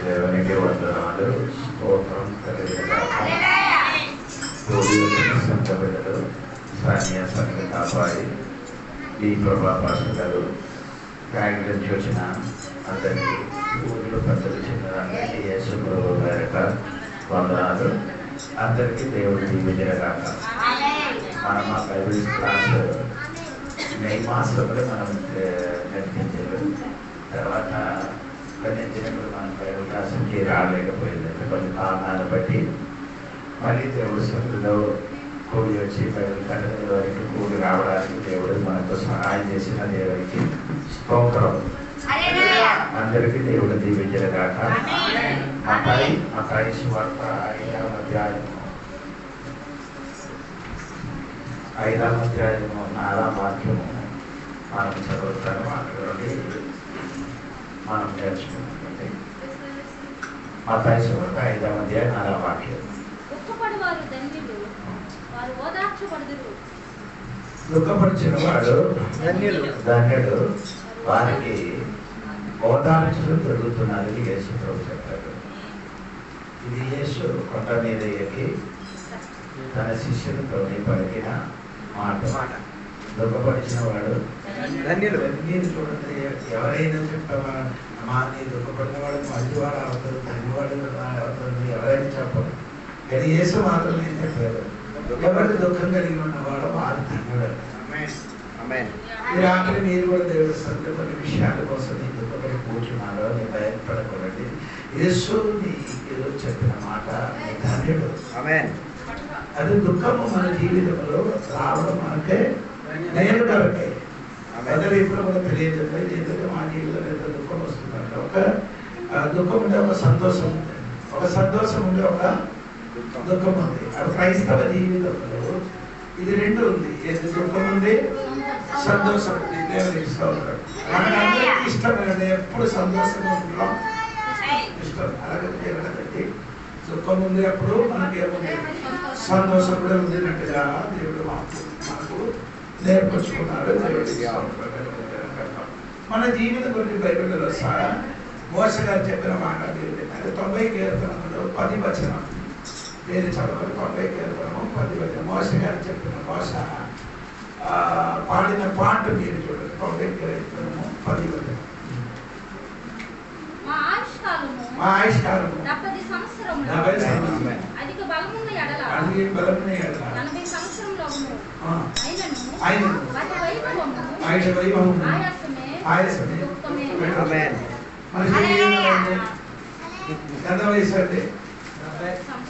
దేవునికి వందనాలు, స్తోత్రం సంఘ బిడ్డలు, స్థానియ సంఘ కాపాడి ఈ ప్రభా పాస్టర్ గారు బ్యాంక్ నుంచి వచ్చిన అందరికీ ఊళ్ళో పెద్దలు చిన్నదానికి యేసు ప్రభు గారట వందనాలు. అందరికీ దేవుడు దీవించగాక. మనం ఆ బైబిల్ క్లాస్ మే మాసంలో మనం నడిపించారు. తర్వాత గణించినప్పుడు మనం బైబిల్ క్లాసుకి రాలేకపోయింది కొన్ని కారణాలను బట్టి. మళ్ళీ దేవుడు సభ్యులో కూడి వచ్చి బైబిల్ కట్టడం వరకు కూడి రావడానికి దేవుడు మనకు సహాయం చేసిన దేవుడికి స్తోత్రం. అందరికీ దేవుడు దీవించగాక. మత్తయి సువార్త 5వ అధ్యాయము 4వ వాక్యము మనం చదువుతాము. అక్కడ మనం నేర్చుకుంటుంది. మత్తయి సువార్త 5వ అధ్యాయం 4వ వాక్యం. దుఃఖపరిచిన వాడు ధన్యుడు, వారికి ఓదార్చులు పెరుగుతున్నారని యేసు ప్రభు చెప్పారు. ఇది యేసు కొండ మీద ఎక్కి తన శిష్యులతో పలికిన మాట. దుఃఖపరిచిన వాడు ధన్యుడు. మీరు చూడండి, ఎవరైనా చెప్తావా మా నీ దుఃఖపడిన వాడు మంచివాడు అవుతారు, ధన్యవాడు అవుతుంది, ఎవరైనా చెప్పరు. కానీ యేసు మాత్రం ఏం చెప్పారు? ఎవరికి దుఃఖం కలిగి ఉన్నవాడు వాడు ధన్యుడు. ఈ రాత్రి మీరు కూడా దేవుడి సంత కొన్ని విషయాల కోసం నీ దుఃఖపడి కూర్చున్నారో నీ భయపడకూడదు. యేసు నీకు చెప్పిన మాట నీ ధన్యుడు. అది దుఃఖము మన జీవితంలో రావడం మనకే నేను కరెక్టే. అదే ఇప్పుడు కూడా తెలియజేయలేదు. ఎందుకంటే మా జీవితంలో ఎంత దుఃఖం వస్తుందంటే ఒక దుఃఖం ఉంటే ఒక సంతోషం ఉంది, ఒక సంతోషం ఉంటే ఒక దుఃఖం ఉంది. అది క్రైస్తవ జీవితంలో ఇది రెండు ఉంది. ఏది దుఃఖం ఉంది, సంతోషం ఉంది. దేవునికి స్తోత్రం. మనకందరికీ ఇష్టమైనది ఎప్పుడు సంతోషంగా ఉండడం ఇష్టం. అలాగే దేవుడి దుఃఖం ఉంది అప్పుడు మనకి ఏముంది, సంతోషం కూడా ఉందినట్టుగా దేవుడు మనకు నేర్పించుకున్నాడు. దేవుడికి మన జీవితం గురించి బైబిల్లో మోసే గారు చెప్పిన మాట అది 90 కీర్తనలో 10 వచనం. వేరే చదవాలి. 90 కీర్తనము 10 వచనం. మోసే గారు చెప్పిన పాడిన పాట మీరు చూడండి. 90 కీర్తనము 10 వచనం. మా ఆయుష్కాలము 70 సంవత్సరములు అధిక బలమున్న ఎడల 80 సంవత్సరములగును. అయినను వాటి వైభవము ఆయాసమే దుఃఖమే. ఎంత వయసు అండి?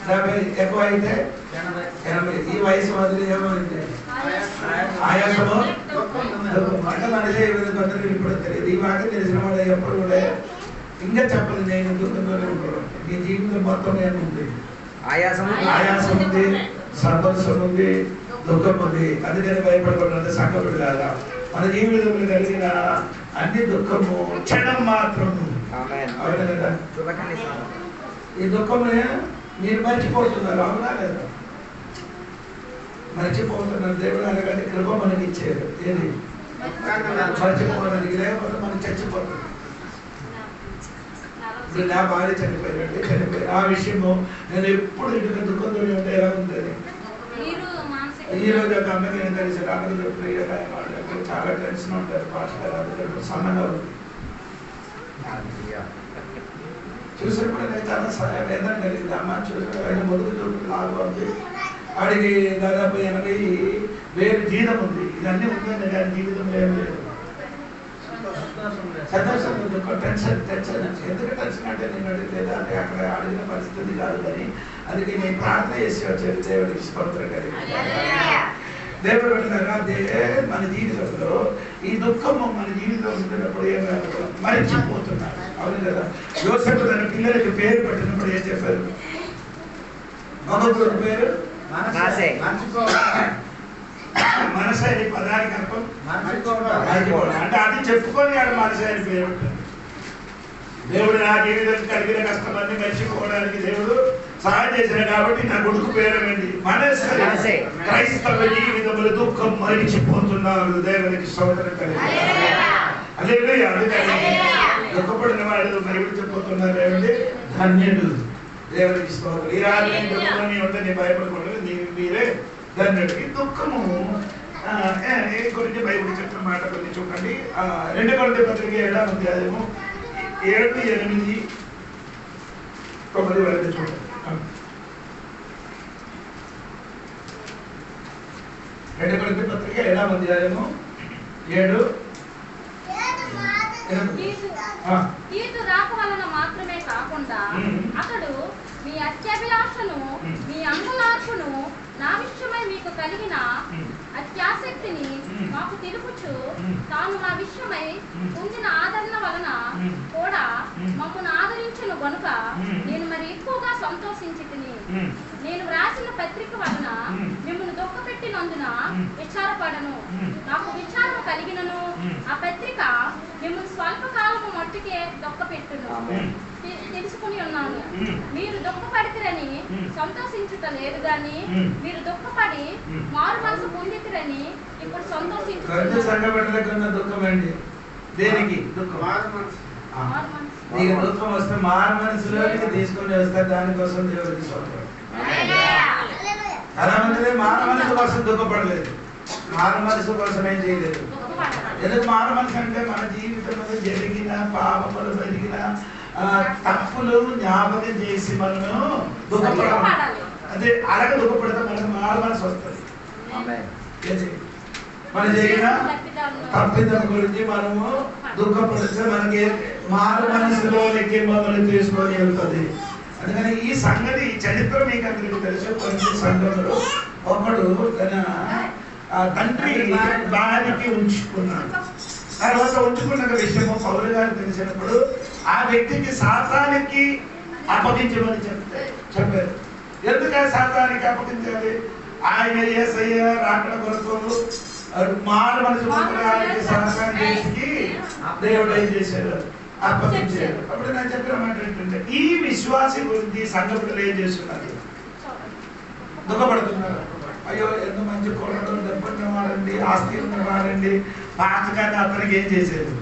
70. ఎక్కువ అయితే 80. ఈ వయసు మధ్యలో ఏమైంది? ఆయాసము అంటే మనిషి కొందరు ఇప్పుడు తెలియదు. ఈ మాట తెలిసిన వాడు ఎప్పుడు కూడా ఇంకా చెప్పదు. నేను దుఃఖంతోనే ఉంటాను. నీ జీవితం మొత్తం ఏముంది? ఆయాసం ఉంది, సంతోషం ఉంది, దుఃఖం ఉంది. అందుకని భయపడకూడదు. సంఘపడిలాగా మన జీవితంలో కలిగిన అన్ని దుఃఖము క్షణం మాత్రము. అవును కదా? ఈ దుఃఖమే మీరు మర్చిపోతున్నారు. అవునా లేదా? మర్చిపోతున్నారు. దేవుడు అలాగంటే కృప మనకి ఇచ్చారు. ఏది మర్చిపోవడానికి, లేకపోతే మనం చచ్చిపోతుంది. ఇప్పుడు నా భార్య చనిపోయి ఆ విషయము నేను ఎప్పుడు ఇంటికి దుఃఖంతో ఉంటే ఎలా ఉంటుంది? ఈ రోజు ఒక అమ్మకి నేను కలిసి రాత్రి ప్రియులు చాలా టెన్షన్ ఉంటారు. పాస్టర్ అందులో సన్నగా ఉంది. చూసినప్పుడు నేను చాలా వేదన కలిగింది. అమ్మ చూసిన ఆయన మొదటి చూపు లాగా ఉంది. వాడికి దాదాపు 80,000 జీతం ఉంది. ఇదన్నీ ఉందండి కానీ జీవితంలో ఏం లేదు. సంతోషం టెన్షన్. ఎందుకు టెన్షన్ అంటే నేను అడిగేదా అంటే అక్కడ అడిగిన పరిస్థితి కాదు. కానీ అందుకే నేను ప్రార్థన చేసి వచ్చేది. దేవుడికి స్తోత్రం కలిగి దేవుడు మన జీవితంలో ఈ దుఃఖము మన జీవితంలో ఉంటున్నప్పుడు ఏమైనా మరిచిపోతున్నారు. అవును కదా? యోసేపు తన పిల్లలకి పేరు పెట్టినప్పుడు ఏం చెప్పారు? మగొకటి పేరు మనసైన పదానికి అర్థం అంటే అది చెప్పుకొని ఆడు మనసైన పేరు. దేవుడు నా జీవితం కలిగిన కష్టమన్నీ మర్చిపోవడానికి దేవుడు సహాయం చేశాడు. కాబట్టి నా కొడుకు పేరేంటి? మనసే. క్రైస్తవ జీవితంలో దుఃఖం మరిచిపోతున్నారు. దేవునికి స్తోత్రం కలిగి. అదే అందుకని దుఃఖపడిన వాడు బైబిల్ చెప్పుతున్నారు ఏమంటే ధన్యుడు. దేవునికి స్తోత్రం. ఈ రాత్రి దుఃఖమని ఉంటే నీ భయపడకూడదు, మీరే ధన్యుడు. ఈ దుఃఖము గురించి బైబిల్ చెప్పిన మాట కొన్ని చూడండి. 2 కొరింథీ పత్రిక 7వ అధ్యాయము 7, 8, 9 వరకు చూడండి. 2 కొరింథీ పత్రిక 7వ అధ్యాయము 7. తీతు రాక వలన మాత్రమే కాకుండా అతడు మీ అత్యాభిలాషను మీ అంగలార్పును నా విషయమై మీకు కలిగిన అత్యాసక్తిని మాకు తెలుపుచు తాను నా విషయమై పొందిన ఆదరణ వలన కూడా మమ్మల్ని ఆదరించును గనుక నేను మరి ఎక్కువగా సంతోషించితిని. నేను వ్రాసిన పత్రిక వలన మిమ్మల్ని దుఃఖపెట్టినందున విచారపడను. నాకు విచారము కలిగినను ఆ పత్రిక మిమ్మల్ని స్వల్పకాలము మట్టుకే దుఃఖపెట్టును తెలుసుకుని ఉన్నాను. మీరు దుఃఖపడితిరని సంతోషించుట లేదు గాని మీరు దుఃఖపడి మారు మనసు పొందితిరని ఇప్పుడు సంతోషించుతున్నారు. దుఃఖమండి దేనికి దుఃఖం? నీకు దుఃఖం వస్తే మారు మనసులోకి తీసుకుని వస్తే దానికోసం దేవుడికి స్తోత్రం. చాలా మంది మారు మనసు కోసం దుఃఖపడలేదు, మారు మనసు కోసం ఏం చేయలేదు. ఎందుకు మారు మనసు అంటే మన జీవితంలో జరిగిన పాపములు జరిగిన తప్పులు జ్ఞాపకం చేసి మనము దుఃఖపడాలి. అదే అలాగ దుఃఖపడితే మనకు మారు మనసు వస్తుంది. మన జరిగిన తప్పిదం గురించి మనము దుఃఖపడితే మనకి మారు మనసులోనికి మమ్మల్ని తీసుకొని వెళ్తుంది. అందుకని ఈ సంగతి చరిత్ర మీకు అందరికీ తెలుసు. కొన్ని సంఘంలో ఒకడు తన తండ్రి భార్యకి ఉంచుకున్నాడు. తర్వాత ఉంచుకున్న విషయము పౌలు గారు తెలిసినప్పుడు ఆ వ్యక్తికి సాతానికి అప్పగించమని చెప్పారు. ఎందుకంటే సాతానికి అప్పగించాలి? ఆయన యేసయ్య రాకడ కొరకు మారు మనసు సాతాన్ని చేసి దేవుడు ఏం చేశారు? అప్పగించారు. అప్పుడు నేను చెప్పిన మాట ఏంటంటే ఈ విశ్వాసి గురించి సంఘటనలు ఏం చేస్తున్నారు? దుఃఖపడుతున్నారు. అయ్యో ఎంత మంచి కొరడు దెబ్బన్న వాడండి, ఆస్తి ఉన్నవాడండి, పాతగానే అతనికి ఏం చేసేది?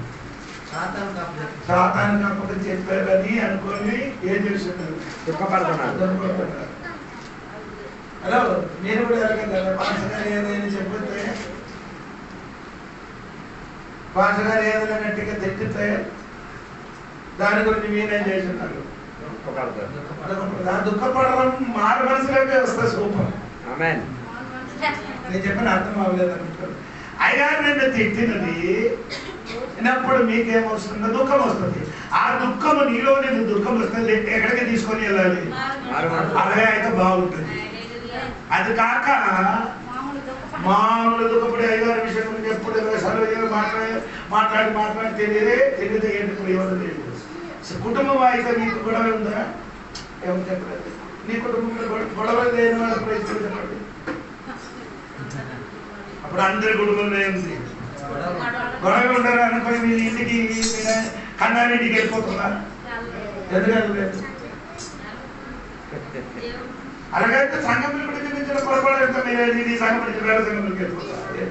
సాతానికి అప్పకం చెప్పారని అనుకొని ఏం చేస్తున్నారు? దుఃఖపడుతున్నారు. హలో, నేను కూడా ఎలాగ పాసగారు ఏదైనా చెప్పితే, పాసగారు ఏదైనా గట్టిగా తెచ్చితే దాని గురించి మీరేం చేస్తున్నారు? దుఃఖపడడం మారు మనసులోకి వస్తే సూపర్. నేను చెప్పిన అర్థం అవ్వలేదు అనుకుంటారు. అయ్యారు నిన్ను తిట్టినది విన్నప్పుడు మీకేమొస్తుందో దుఃఖం వస్తుంది. ఆ దుఃఖము నీలో నేను దుఃఖం వస్తుంది ఎక్కడికి తీసుకొని వెళ్ళాలి? అలాగే అయితే బాగుంటుంది. అది కాక మామూలు దుఃఖపడి అయ్యారు విషయం గురించి ఎప్పుడు సెలవు మాట్లాడి తెలియదు ఏంటి ఎవరు తెలియదు. కుటుంబం అయితే నీకు గొడవ ఉందా? ఎవరు చెప్పలేదు. నీ కుటుంబంలో గొడవ లేని వాళ్ళ ప్రయత్నం చెప్పండి. అప్పుడు అందరి కుటుంబంలో ఉంది గొడవ ఉండరు అనుకోని మీ ఇంటికి కన్నారింటికి వెళ్ళిపోతున్నారు. ఎందుకంటే అలాగైతే సంఘం గురించి పొరపాటు మీరు సంఘం నుంచి వేరే సంఘంలోకి వెళ్ళిపోతారు.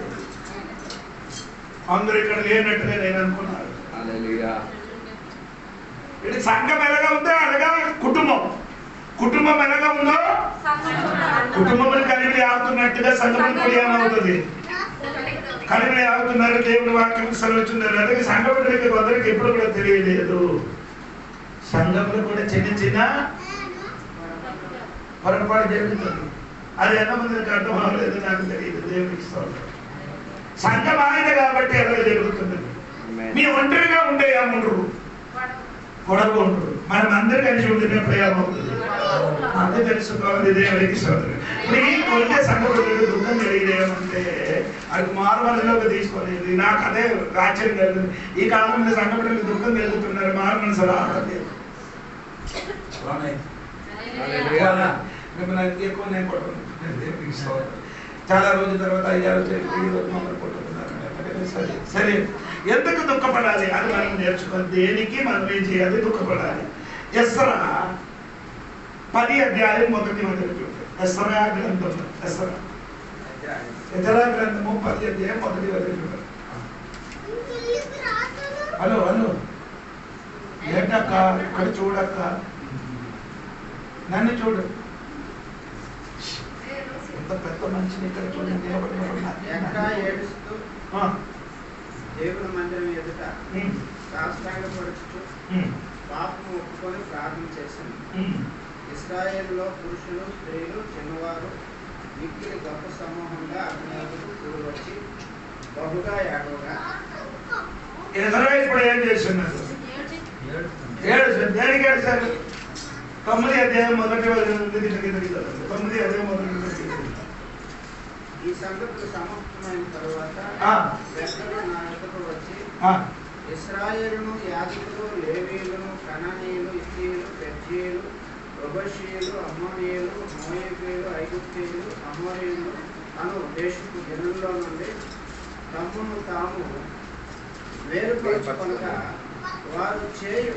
అందరూ ఇక్కడ లేనట్టుగా నేను అనుకున్నాను. ఇది సంఘం ఎలాగా ఉందో అలాగా కుటుంబం ఎలాగా ఉందో కుటుంబం కలిపి ఆగుతున్నట్టుగా సంఘం కూడా ఏమవుతుంది? కలిపి ఆగుతున్నారు. దేవుడి వాక్యం సెలవుతున్నారు. అలాగే సంఘం అందరికి ఎప్పుడు కూడా తెలియలేదు. సంఘంలో కూడా చిన్న పొరపాటు జరుగుతుంది. అది ఎంతమందికి అర్థం అవ్వలేదు నాకు తెలియదు. దేవుడికి స్తోత్రం. సంఘం ఆయన కాబట్టి ఎలాగ జరుగుతుంది. మీ ఒంటరిగా ఉండే ఉండరు, గొడవ ఉండరు. మనం అందరూ కలిసి ఉంటేనే ప్రేమ అవుతుంది. అంతే తెలుసుకోవాలి. దేవుడికి స్తోత్రం. మీకు ఉంటే సంఘటనలు దుఃఖం కలిగేమంటే అది మారుమనసులోకి తీసుకోలేదు. నాకు అదే ఆశ్చర్యం కలుగుతుంది. ఈ కాలంలో సంఘటనలు దుఃఖం కలుగుతున్నారు, మారు మనసు రాలేదు. ఎక్కువ నేను కొట్టుకుంటున్నాను. చాలా రోజుల తర్వాత 5-6 రోజు మమ్మల్ని కొట్టుకున్నారు. సరే, ఎందుకు దుఃఖపడాలి అది మనం నేర్చుకోవాలి. దేనికి మనం ఏం చేయాలి? దుఃఖపడాలి. ఎస్రా 10 అధ్యాయం 1 వచనం. ఎస్రా గ్రంథం, ఎస్రా గ్రంథము 10 అధ్యాయం 1 వచనం. హలో ఏంటక్క ఇక్కడ చూడక్క, నన్ను చూడు, ఇంత పెద్ద మనిషిని ఇక్కడ చూడండి ఏడుస్తూ దేవుని మందిరం ఎదుట సాష్టాంగపడుచు పాపము ఒప్పుకొని ప్రార్థన చేసింది. ఇశ్రాయేలులో పురుషులు, స్త్రీలు, చిన్నవారు మిక్కిలి గొప్ప సమూహంగా అగ్నియాగులు కూడి వచ్చి బహుగా ఏడవగా. ఇప్పుడు ఏం చేస్తున్నారు? దేనికి ఏడుస్తారు? 9 అధ్యాయం 9 అధ్యాయం 1. ఈ సంగతులు సమాప్తమైన తరువాత పెద్దలు నా ఎదుటకు వచ్చి ఇశ్రాయేలును, యాజకులు, లేవీయులను, కనానీయులు, ఇత్తీయులు, పెర్జీయులు, యెబూసీయులు, అమ్మోనీయులు, మోయాబీయులు, ఐగుప్తీయులు, అమోరీయులు అను దేశపు జనుల్లో నుండి తమ్మును తాము వేరుపరచుకొనగా వారు చేయు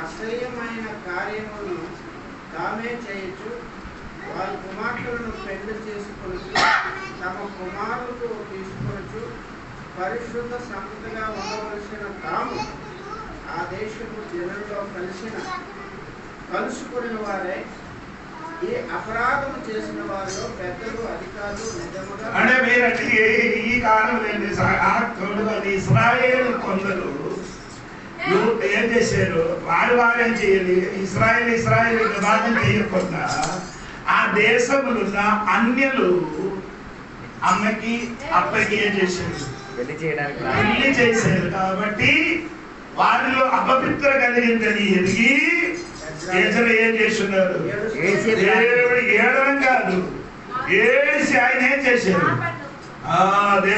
అసహ్యమైన కార్యములను తామే చేయొచ్చు. వారి కుమార్తెలను పెళ్లి చేసుకొనొచ్చు, తమ కుమారులకు తీసుకొనొచ్చు. పరిశుద్ధ సంతగా ఉండవలసిన తాము ఆ దేశపు జనుల్లో కలుసుకుని వారే ఈ అపరాధం చేసిన వారిలో పెద్దలు, అధికారులు నిజముగా అంటే మీరంటే ఈ కాలంలో ఇశ్రాయేలు కొందరు ఏం చేశారు? వారేం చేయాలి? ఇశ్రాయేల్ విభాగం చేయకుండా ఆ దేశములున్న అన్యులు అమ్మకి అప్పకి ఏం చేశారు? పెళ్లి చేశారు. కాబట్టి వారిలో అపవిత్ర కలిగిందని ఎదిగి ఏం చేస్తున్నారు? దేవుడు ఏడడం కాదు, ఏడిసి ఆయన ఏం చేశారు?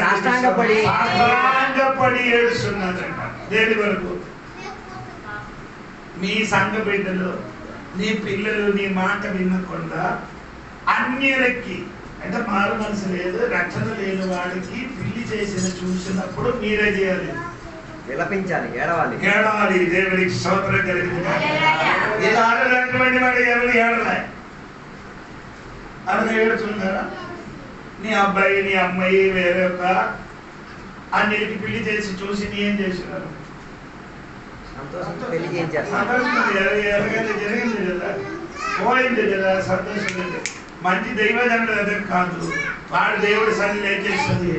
సాష్టాంగపడి ఏడుస్తున్నారంట. దేని వరకు? నీ సంఘ బిడ్డలు, నీ పిల్లలు నీ మాట వినకుండా అన్యులకి, అంటే మారు మనసు లేదు, రక్షణ లేని వాడికి పెళ్లి చేసిన చూసినప్పుడు మీరే చేయాలి, విలపించాలి, ఏడవాలి. దేవుడికి స్తోత్రం కలిగింది. వాడు ఎవరు ఏడలే, అలా ఏడుచున్నారా? నీ అబ్బాయి నీ అమ్మాయి వేరే ఒక అన్నిటికి పెళ్లి చేసి చూసి నీ ఏం చేసినారు? జరిగింది కదా, పోయింది కదా, సంతోషం. మంచి దైవజనుల దగ్గర కాదు, వాడు దేవుడి సన్నిధిలో ఏం చేస్తుంది?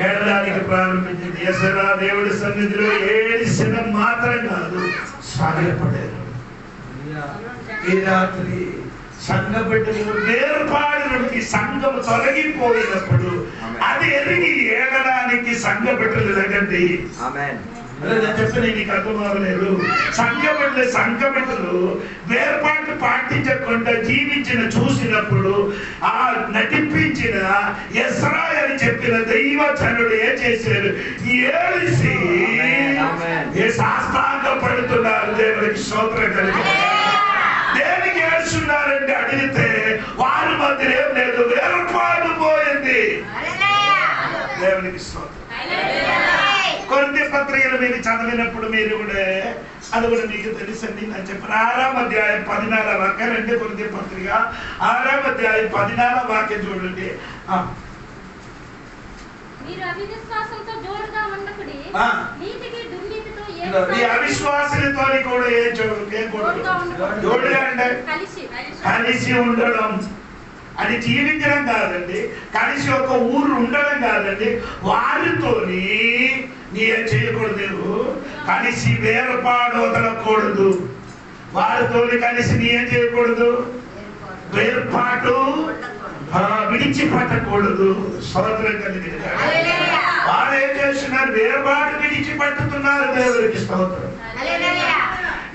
ఏడడానికి ప్రారంభించింది. ఎసరా దేవుడి సన్నిధిలో ఏడిసిన మాత్రం కాదు, సాగపడారు. ఈ రాత్రి సంఘ బిడ్డలు వేర్పాడు నుండి సంఘం తొలగిపోయినప్పుడు అది ఎరిగి ఏడడానికి సంఘ బిడ్డలు తగ్గండి. చెప్పిన నీకు అర్థం అవ్వలేదు. సంఘ బిడ్డలు వేర్పాటు పాటించకుండా జీవించిన చూసినప్పుడు ఆ నటించిన ఎస్రా అని చెప్పిన దైవజనుడు ఏం చేశారు? ఏడిసి సాష్టాంగ పడుతున్నారు. దేవుడికి స్తోత్రం కలిగి. దేనికి ఏడుస్తున్నారంటే అడిగితే వారి మధ్య ఏం లేదు, వేర్పాటు పోయింది. దేవునికి స్తోత్రం. కొరింథీ పత్రికలు మీరు చదివినప్పుడు మీరు కూడా అది కూడా మీకు తెలుసండి. నేను చెప్పిన 6వ అధ్యాయం 14వ వాక్యం, 2 కొరింథీ పత్రిక 6వ అధ్యాయం 14వ వాక్యం చూడండి. ఈ అవిశ్వాసులతో కూడా ఏం జోడుగా అంటే కలిసి ఉండడం, అది జీవించడం కాదండి, కలిసి ఒక ఊరు ఉండడం కాదండి. వారితోని నీ ఏం చేయకూడదు, కలిసి వేరపాటు వదలకూడదు. వారితో కలిసి నీ ఏం చేయకూడదు, వేర్పాటు విడిచిపట్టకూడదు. స్తోత్రం కలిగి. వారు ఏం చేస్తున్నారు? వేర్పాటు విడిచిపట్టుతున్నారు. దేవుడికి స్తోత్రం.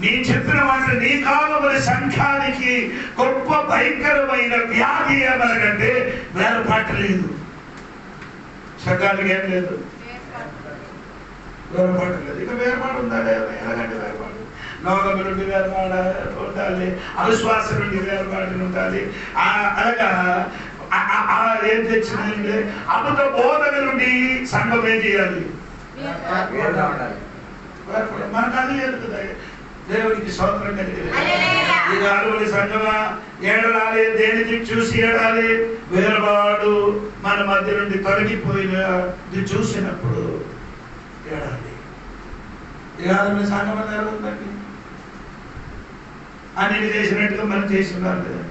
నేను చెప్పిన మాట, నీ కాలముల సంఘానికి గొప్ప భయంకరమైన వ్యాధి ఏమనకంటే వేరపాటు లేదు. సంఘానికి ఏం లేదు, వేరపాటు లేదు. ఇక వేరపాటు ఉండాలి. ఎలాగంటే వేరపాటు నోగము నుండి వేరపాటు ఉండాలి, అవిశ్వాసం నుండి వేరపాటు ఉండాలి. అలాగా ఏం తెచ్చిందంటే అబద్ధ బోధన నుండి సంఘం ఏం చేయాలి? మనకు అది లేదు కదా. దేవుడికి స్తోత్రం కలిగింది. ఈ నాలుగు సంఘమా ఏడలాలి, దేనికి చూసి ఏడాలి? వేరవాడు మన మధ్య నుండి తొలగిపోయినది చూసినప్పుడు ఏడాలి. ఇక సంఘం జరుగుతుందండి. అన్ని చేసినట్టుగా మనం చేస్తున్నారు కదా,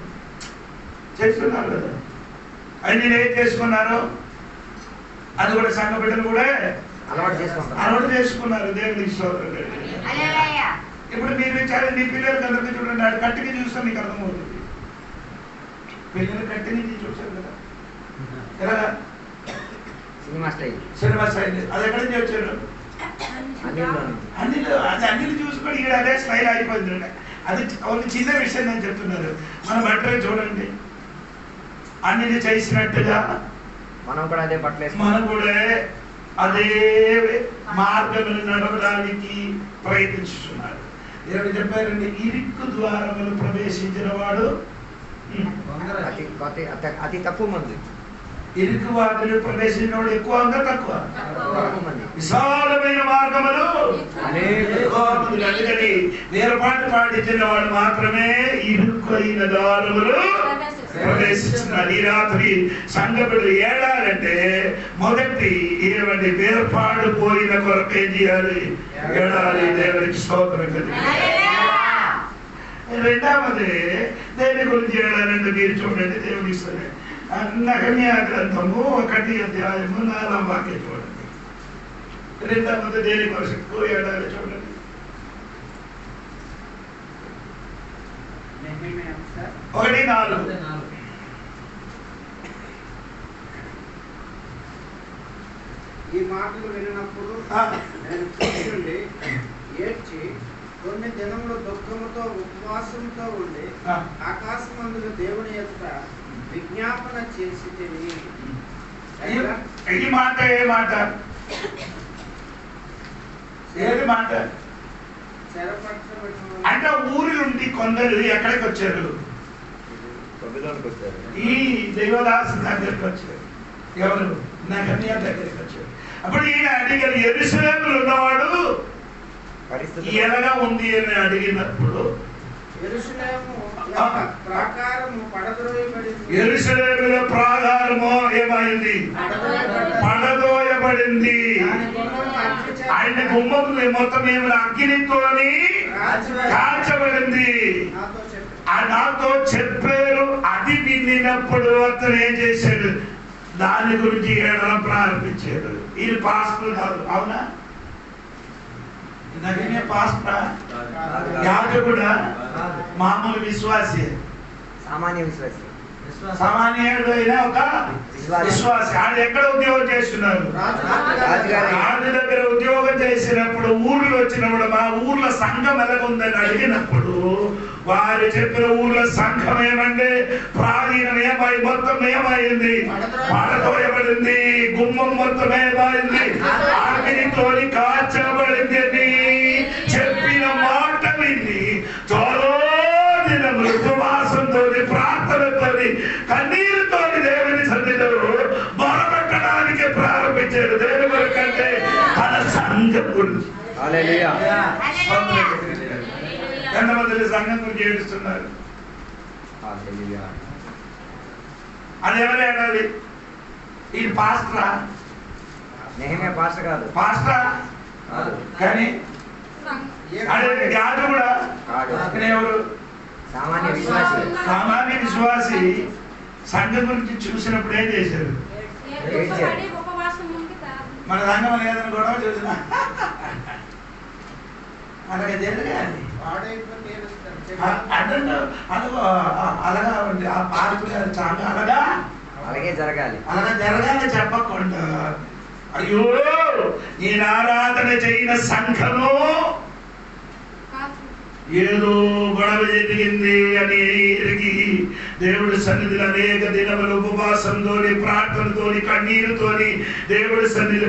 చేస్తున్నారు కదా. అన్ని ఏం చేసుకున్నారు, అది కూడా సంఘ బిడ్డలు కూడా అలవాటు చేసుకున్నారు. దేవునికి స్తోత్రం. ఇప్పుడు మీరు విచారం మీ పిల్లలకి అందరికీ చూడండి, అది కట్టికి చూస్తే మీకు అర్థమవుతుంది. పిల్లలు కట్టి నుంచి చూసారు కదా, ఎలాగా సినిమా స్టైల్. అది ఎక్కడి నుంచి వచ్చారు, అన్నిలు చూసుకొని ఇక్కడ అదే స్టైల్ అయిపోయింది. అది ఒక చిన్న విషయం నేను చెప్తున్నారు. మనం బట్టలు చూడండి, అన్ని చేసినట్టుగా మనం కూడా అదే మనం కూడా అదే మార్గములు నడవడానికి ప్రయత్నిస్తున్నారు. దేవుడు చెప్పారండి, ఇరుక్కు ద్వారములు ప్రవేశించిన వాడు అతి తక్కువ మంది. ఇరుకు వాటిని ప్రవేశించిన వాడు ఎక్కువ ఉందా తక్కువ? విశాలమైన మార్గములు అందుకని వేరపాటు పాటించిన వాడు మాత్రమే ఇరుకు అయిన ద్వారములు ప్రవేశిస్తున్నారు. ఈ రాత్రి సంఘములు ఏడాలంటే మొదటి ఏమండి వేర్పాటు పోయిన కొరకు ఏం చేయాలి, ఏడాలి. దేవునికి స్తోత్రం కలిగి. రెండవది దేని గురించి ఏడాలంటే మీరు చూడండి, దేవుని ఇస్తుంది నెహెమ్యా గ్రంథము 1వ అధ్యాయము 4వ వాక్యం చూడండి. రెండవది దేని కోసం ఎక్కువ ఏడాలి చూడండి. నెహెమ్యా 1:4. ఈ మాటలు విన్నప్పుడు నేను కూర్చుండి ఏడ్చి 2 దినములు దుఃఖముతో ఉపవాసంతో ఉండి ఆకాశమందుల దేవుని యొక్క విజ్ఞాపన చేసి ఈ మాట ఏ మాట, ఏది మాట అంటే ఊరి నుండి కొందరు ఎక్కడికి వచ్చారు, ఈ దేవదాసు దగ్గరికి వచ్చారు. ఎవరు, నెహెమ్యా దగ్గరికి వచ్చారు. అప్పుడు ఈయన అడిగారు, యెరూషలేములో ఉన్నవాడు ఎలాగా ఉంది అని అడిగినప్పుడు యెరూషలేములో ప్రాకారము ఏమైంది, పడదోయబడింది. ఆయన గుమ్మం మొత్తం ఏమైనా అగ్నితోని కాల్చబడింది నాతో చెప్పారు. అది వినినప్పుడు అతను ఏం చేశాడు, దాని గురించి ఏడడం ప్రారంభించాడు. ఇది పాస్టర్ కాదు, అవునా? పాస్టర్ యాజకుడా, మామూలు విశ్వాసి, సామాన్యుడు అయినా ఒక విశ్వాసి. ఆయన ఎక్కడ ఉద్యోగం చేస్తున్నారు, రాజు దగ్గర ఉద్యోగం చేసినప్పుడు ఊర్లో వచ్చినప్పుడు మా ఊర్లో సంఘం ఎలాగుందని అడిగినప్పుడు వారు చెప్పిన ఊర్లో సంఘం ఏమంటే ప్రాధీనం ఏమై మొత్తం ఏమైంది, పడతోయబడింది. గుమ్మం మొత్తం ఏమైంది, అగ్నితోని కాల్చబడింది అని చెప్పిన మాట విని చాలా దినములు ఉపవాసంతో ప్రార్థనతో కన్నీరుతో దేవుని సన్నిధిలో మొరపెట్టడానికి ప్రారంభించాడు. దేవుని కొరకంటే తన సంఘం గురించి. ఎంతమంది సంఘం గురించి ఏడుస్తున్నారు? అది ఎవరు ఏడాలి? ఈ పాస్టరా? నెహెమ్యా పాస్టర్ కాదు, పాస్టరా కానీ యాజకుడు కూడా ఎవరు, సామాన్య విశ్వాసి. సంఘం గురించి చూసినప్పుడు ఏం చేశారు, మన సంఘం లేదని గొడవ చూసిన అలాగే జరగాలి. అలాగా ఆ పార్కు చాలా అలాగే జరగాలి, అలాగా జరగాలి చెప్పకుండా అయ్యో నేను ఆరాధన చేయన సంఘము ఏదో గొడవ జరిగింది అని ఎరిగి దేవుడి సన్నిధిలో అనేక దినములు ఉపవాసంతోని ప్రార్థనతోని కన్నీరుతోని దేవుడి సన్నిధి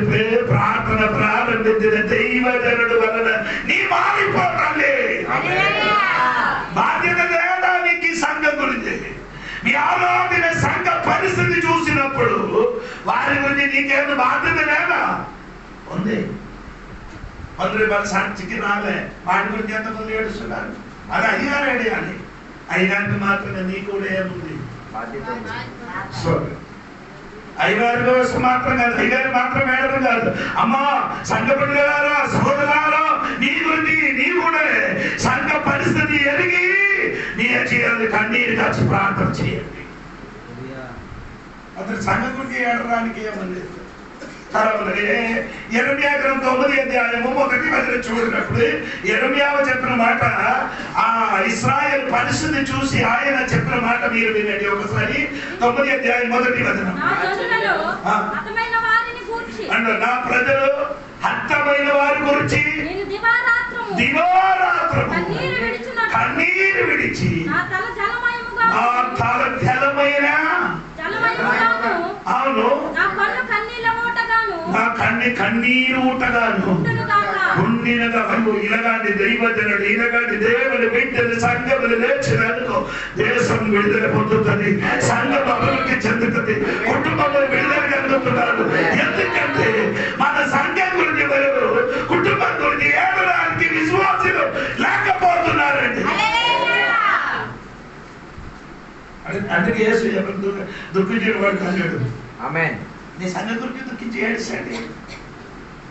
ప్రార్థన ప్రారంభించిన దైవజనుడు వలన నీ మారిపోతాలే. బాధ్యత లేదా నీకు ఈ సంఘం గురించి? మీ ఆరాధన సంఘ పరిస్థితి చూసినప్పుడు వారి గురించి నీకేమైనా బాధ్యత లేదా? ఉంది. 100 రూపాయలు సాక్షికి రాలే, వాటి గురించి ఎంతమంది ఏడుస్తున్నారు? అది అయ్యగారు ఏడియాలి. అయ్యగారికి మాత్రమే నీకు కూడా ఏముంది బాధ్యత. అయ్యగారి కోసం మాత్రం కాదు, అయ్యగారి మాత్రం ఏడడం కాదు. అమ్మా సంఘ బిడ్డలారా, సోదరులారా, నీ మంది కన్నీరు కాచి ప్రార్థన చేయండి. అతను సంఘం గురించి ఏడడానికి ఏమని లేదు. తర్వాత యెరెమయా గ్రంథం 9వ అధ్యాయము 1వ వచనం చూసినప్పుడు యెరెమయా చెప్పిన మాట, ఆ ఇశ్రాయేలు పరిస్థితి చూసి ఆయన చెప్పిన మాట మీరు వినండి ఒకసారి. 9వ అధ్యాయం 1వ వచనం. అంటే నా ప్రజలు హతమైన వారి గురించి దివారాత్రము కన్నీరు విడిచి నా తల జలమైన అవును నా కన్నీరు ఊటగాను ఉండినదను. ఇలాంటి దైవజనుడు ఇలాంటి దేవుని బిడ్డలు సంఘములు లేచినందుకు దేశం విడుదల పొందుతుంది, సంఘం అభివృద్ధి చెందుతుంది, కుటుంబంలో విడుదల కలుగుతున్నారు. ఎందుకంటే మన సంఘం గురించి మరియు కుటుంబం గురించి ఏడడానికి విశ్వాసులు లేకపోతున్నారండి. అందుకే యేసు ఎవరు దుఃఖించిన వాడు అన్నాడు, నీ సంఘం గురించి దుఃఖించి ఏడ్చండి.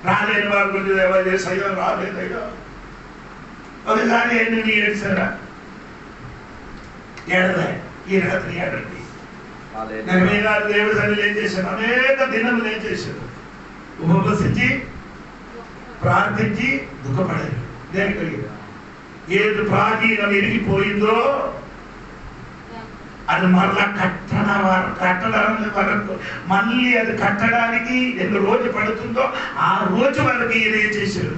రాలేని వారి గురించి అయ్యో రాలేదయ్యో ఒకసారి ఎన్ని ఏడ్చారా? ఏడదా ఈ రాత్రి ఏడండి. దేవుడి సన్నిధిలో ఏం చేశాను? అనేక దినములు ఏం చేశాను? ఉపవసించి ప్రార్థించి దుఃఖపడారు. దేనికి ఏది ప్రాచీనం ఎరిగిపోయిందో అది మరలా కట్టడానికి వరకు మళ్ళీ అది కట్టడానికి ఎన్ని రోజు పడుతుందో ఆ రోజు వరకు ఈయన ఏం చేశారు?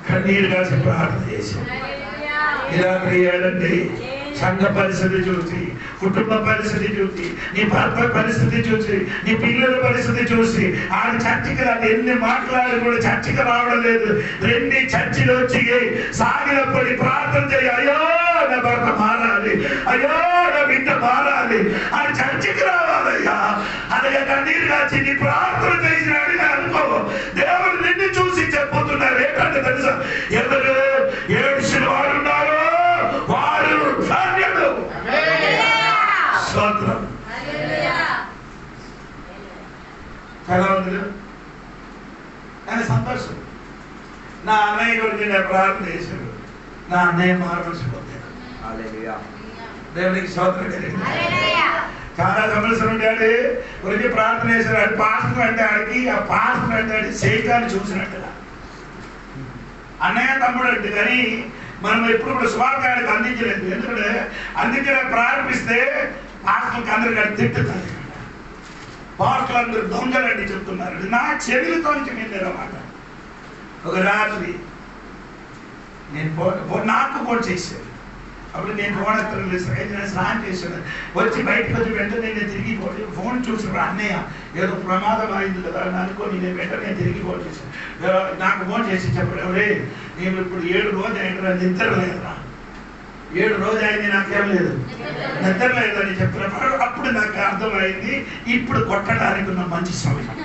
కన్నీరు కాసి ప్రార్థన చేశారు. ఇలా ఏడండి సంఘ పరిస్థితి చూసి, కుటుంబ పరిస్థితి చూసి, నీ భర్త పరిస్థితి చూసి, నీ పిల్లల పరిస్థితి చూసి, ఆడ చర్చికి రాదు. ఎన్ని మాట్లాడి కూడా చర్చికి రావడం లేదు. రెండు చర్చిలు వచ్చి సాగినప్పటి ప్రార్థన చేయి, అయ్యో నా భర్త మారాలి, అయ్యో నా బిడ్డ మారాలి, ఆ చర్చికి రావాలయ్యా. అలాగే కన్నీరు కాచి నీ ప్రార్థన చేసినాడు అనుకో, దేవుడు నిన్ను చూసి చెప్పుతున్నారు. ఏంటంటే తెలుసా? ఎవరు ఏడ్చిన వారు ఉన్నారో వారు ధన్యులు. స్తోత్రం. చాలా ఉంది కానీ సంతోషం. నా అన్నయ్య గురించి నేను ప్రార్థన చేశాను, నా అన్నయ్య మారవలసిపోతాను. దేవునికి స్తోత్రం. చాలా సమస్యలు ఉంటాడు గురించి ప్రార్థన చేశారు. అది పాస్టర్ అంటే ఆడికి, ఆ పాస్టర్ అంటే ఆడి శైతాన్ని చూసినట్టుగా. అన్నయ్య తమ్ముడు అంటే కానీ మనం ఎప్పుడు కూడా స్వార్థానికి అందించలేదు. ఎందుకంటే అందించడం ప్రారంభిస్తే పాస్టర్కి అందరికీ తిట్టుతారు. పాస్టర్లు అందరూ దొంగలండి చెప్తున్నారు. నా చెవిలతో వినేదన్నమాట. ఒక రాత్రి నేను నాకు ఫోన్ చేశాను. అప్పుడు నేను ఫోన్ ఎత్తలేదు, స్నానం చేశాను. వచ్చి బయటకు వచ్చి వెంటనే నేను తిరిగి ఫోన్ చూసినప్పుడు అన్నయ్య ఏదో ప్రమాదం అయింది కదా అని అనుకోని నేను వెంటనే తిరిగి ఫోన్ చేశాను. నాకు ఫోన్ చేసి చెప్పాడు, నేను ఇప్పుడు 7 రోజులు అయినా నిద్ర లేదురా, 7 రోజులు అయింది నాకేం లేదు, నిద్ర లేదని చెప్పినప్పుడు అప్పుడు నాకు అర్థమైంది ఇప్పుడు కొట్టడానికి ఉన్న మంచి సమయం.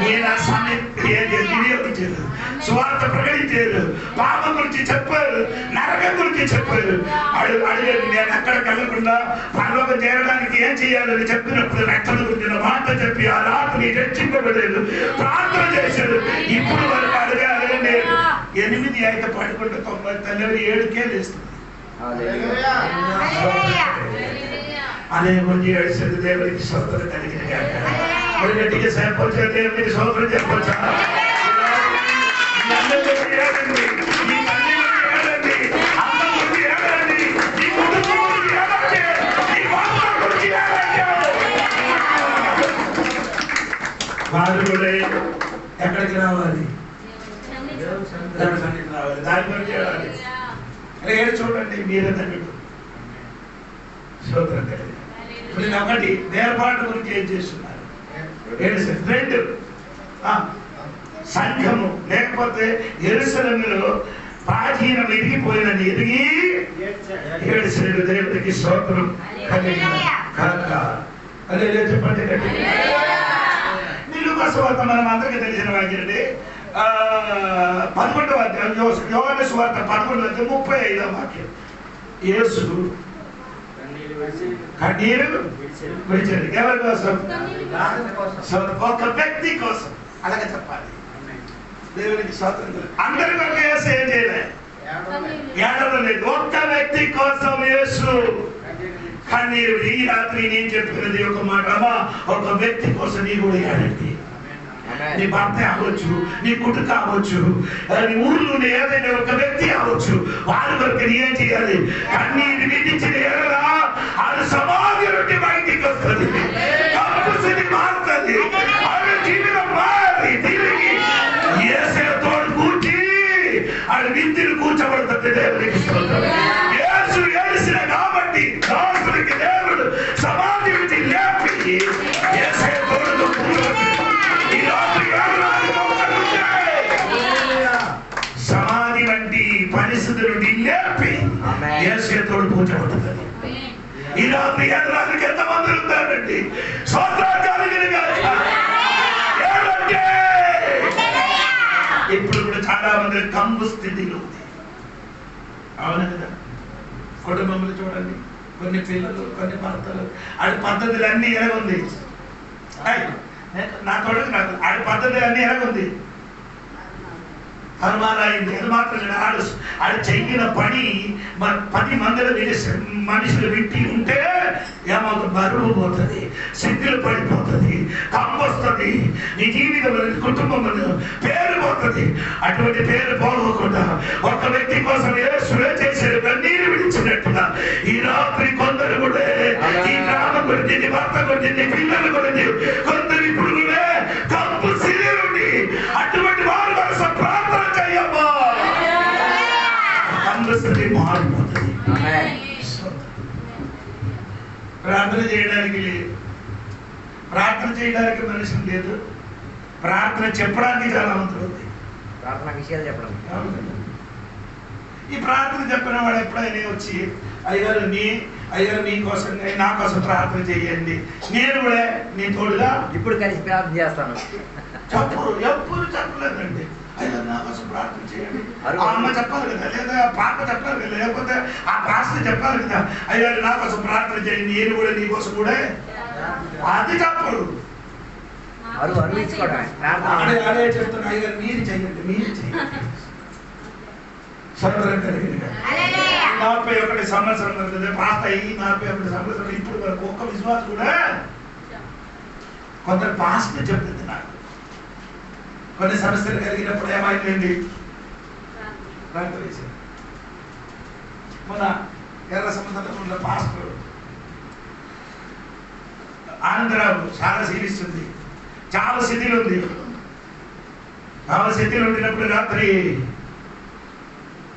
నేను ఆ సమయం వినియోగించారు, స్వార్థ ప్రకటించారు, పాపం గురించి చెప్పారు, నరకం గురించి చెప్పారు. అడిగారు నేను అక్కడికి వెళ్ళకుండా పరలోకం చేరడానికి ఏం చేయాలని చెప్పినప్పుడు రక్షణ గురించి మాట చెప్పి ఆ రాత్రి రక్షింపబడలేదు, ప్రార్థన చేశారు. ఇప్పుడు వరకు అడగాలి నేను 8 అయితే పడుకుంటే 90 తెల్లవారు 7కే లేస్తుంది. అనే గురించి ఏడ్చేది దేవుడికి స్తోత్రం కలిగిన గట్టిగా సేపొచ్చా, దేవుడికి స్తోత్రం చెప్పొచ్చా? వారు కూడా ఎక్కడికి రావాలి? దేవుడి సన్నిధికి రావాలి. దాని గురించి ఏడాలి. ఏడు చూడండి మీరే తగ్గట్టు స్తోత్రం కలిగి. ఇప్పుడు నేను ఒకటి వేర్పాటు గురించి ఏం చేస్తున్నారు? 2 సంఘము లేకపోతే యెరూషలేములో ప్రాచీనం ఎదిగిపోయినని ఎదిగి ఏడ్చాడు. దేవుడికి స్తోత్రం కలిగిన కాక. అదే చెప్పండి గట్టిగా. లూకా సువార్త మనం అందరికీ తెలిసిన వాక్యండి. 11వ అధ్యాయం యోహాను సువార్త 11వ అధ్యాయం 35వ వాక్యం. యేసు కన్నీరు విడిచాడు. ఎవరి కోసం? ఒక వ్యక్తి కోసం. అలాగే చెప్పాలి. దేవునికి స్వాతంత్రం. అందరి కొరకు యేసు ఏం చేయలేదు, ఏడవలేదు. ఒక్క వ్యక్తి కోసం యేసు కన్నీరు. ఈ రాత్రి నేను చెప్తున్నది ఒక మాట, అమ్మా ఒక వ్యక్తి కోసం నీ కూడా ఏడండి. నీ భర్త అవ్వచ్చు, నీ కుటుంబం కావచ్చు, నీ ఊర్లో ఏదైనా ఒక వ్యక్తి అవ్వచ్చు, వారి వరకు ఏం చేయాలి? కన్నీరు విధించిన ఎడలా అది సమాధి నుండి బయటికి వస్తుంది, కంపల్సరీ మారుతుంది, అది జీవితం మారి తిరిగి యేసుతో కూర్చి అది విద్యను కూర్చోబడుతుంది. దేవునికి స్తోత్రం. యేసు ఏడిసిన కాబట్టి దాసునికి దేవుడు సమాధి నుంచి లేపి యేసుతో కూర్చోబెట్టాడు. సమాధి వంటి పరిస్థితి నుండి లేపి యేసుతో కూర్చోబడుతుంది. ఈ రాత్రి ఎర్రానికి ఎంతమంది ఉంటారండి? ఇప్పుడు కూడా చాలా మంది కంబు స్థితిలో ఉంది. అవునా కదా? కుటుంబంలో చూడండి, కొన్ని పిల్లలు, కొన్ని భర్తలు, ఆడి పద్ధతులు అన్నీ ఎలాగుంది? నా కొడుకు నాకు ఆడి పద్ధతులు అన్నీ ఎలాగుంది? అనుమానమైంది. అది మాత్రం ఆడు చెయ్యిన పని 10 మందిలో మనుషులు విట్టి ఉంటే ఏమవుతుంది? బరువు పోతుంది, సిద్ధులు పడిపోతుంది, కంపొస్తుంది, నీ జీవితం కుటుంబం పేరు పోతుంది. అటువంటి పేరు పోకుండా ఒక వ్యక్తి కోసం యేసువే చేశాడు, కన్నీరు విడిచినట్టుగా ఈ రాత్రి కొందరు కూడా ఈ గ్రామం గురించి, నీ భర్త గురించి, నీ పిల్లల గురించి కొందరు ఇప్పుడు కూడా కంపు సిరిలుండి అటువంటి వారి కోసం ప్రార్థన చెయ్యమ్మా. కంపల్సరీ మారిపోతుంది. ప్రార్థన చేయడానికి లేదు, ప్రార్థన చేయడానికి మనుషులు లేదు, ప్రార్థన చెప్పడానికి చాలా మంది ఉంది. ప్రార్థన విషయాలు చెప్పడం. ఈ ప్రార్థన చెప్పిన వాడు ఎప్పుడైనా వచ్చి అయ్యారు మీకోసం నా కోసం ప్రార్థన చేయండి, నేను కూడా నీ తోడుగా ఇప్పుడు కలిసి ప్రార్థన చేస్తాను ఎప్పుడు చెప్పలేదండి. అయ్యా నా కోసం ప్రార్థన చేయండి. ఆ అమ్మ చెప్పాలి కదా, లేదా పాప చెప్పాలి కదా, లేకపోతే ఆ పాస్టర్ చెప్పాలి కదా, అయ్యా నా కోసం ప్రార్థన చేయండి, నేను కూడా నీ కోసం కూడా. అది చెప్పరు. అదే చెప్తున్నా, అయ్యా మీరు చెయ్యండి, మీరు చెయ్యండి. 41 సంవత్సరం పాస్ అయ్యి 41 సంవత్సరం ఇప్పుడు వరకు ఒక్క విశ్వాసం కూడా కొందరు పాస్ట్ చెప్తుంది. నాకు కొన్ని సమస్యలు కలిగినప్పుడు ఏమైందండి? మన ఎర్ర సముద్రంలో పాస్టర్ ఆనందరావు చాలా సీరియస్ ఉంది, చాలా స్థితిలో ఉంది. చాలా స్థితిలో ఉండినప్పుడు రాత్రి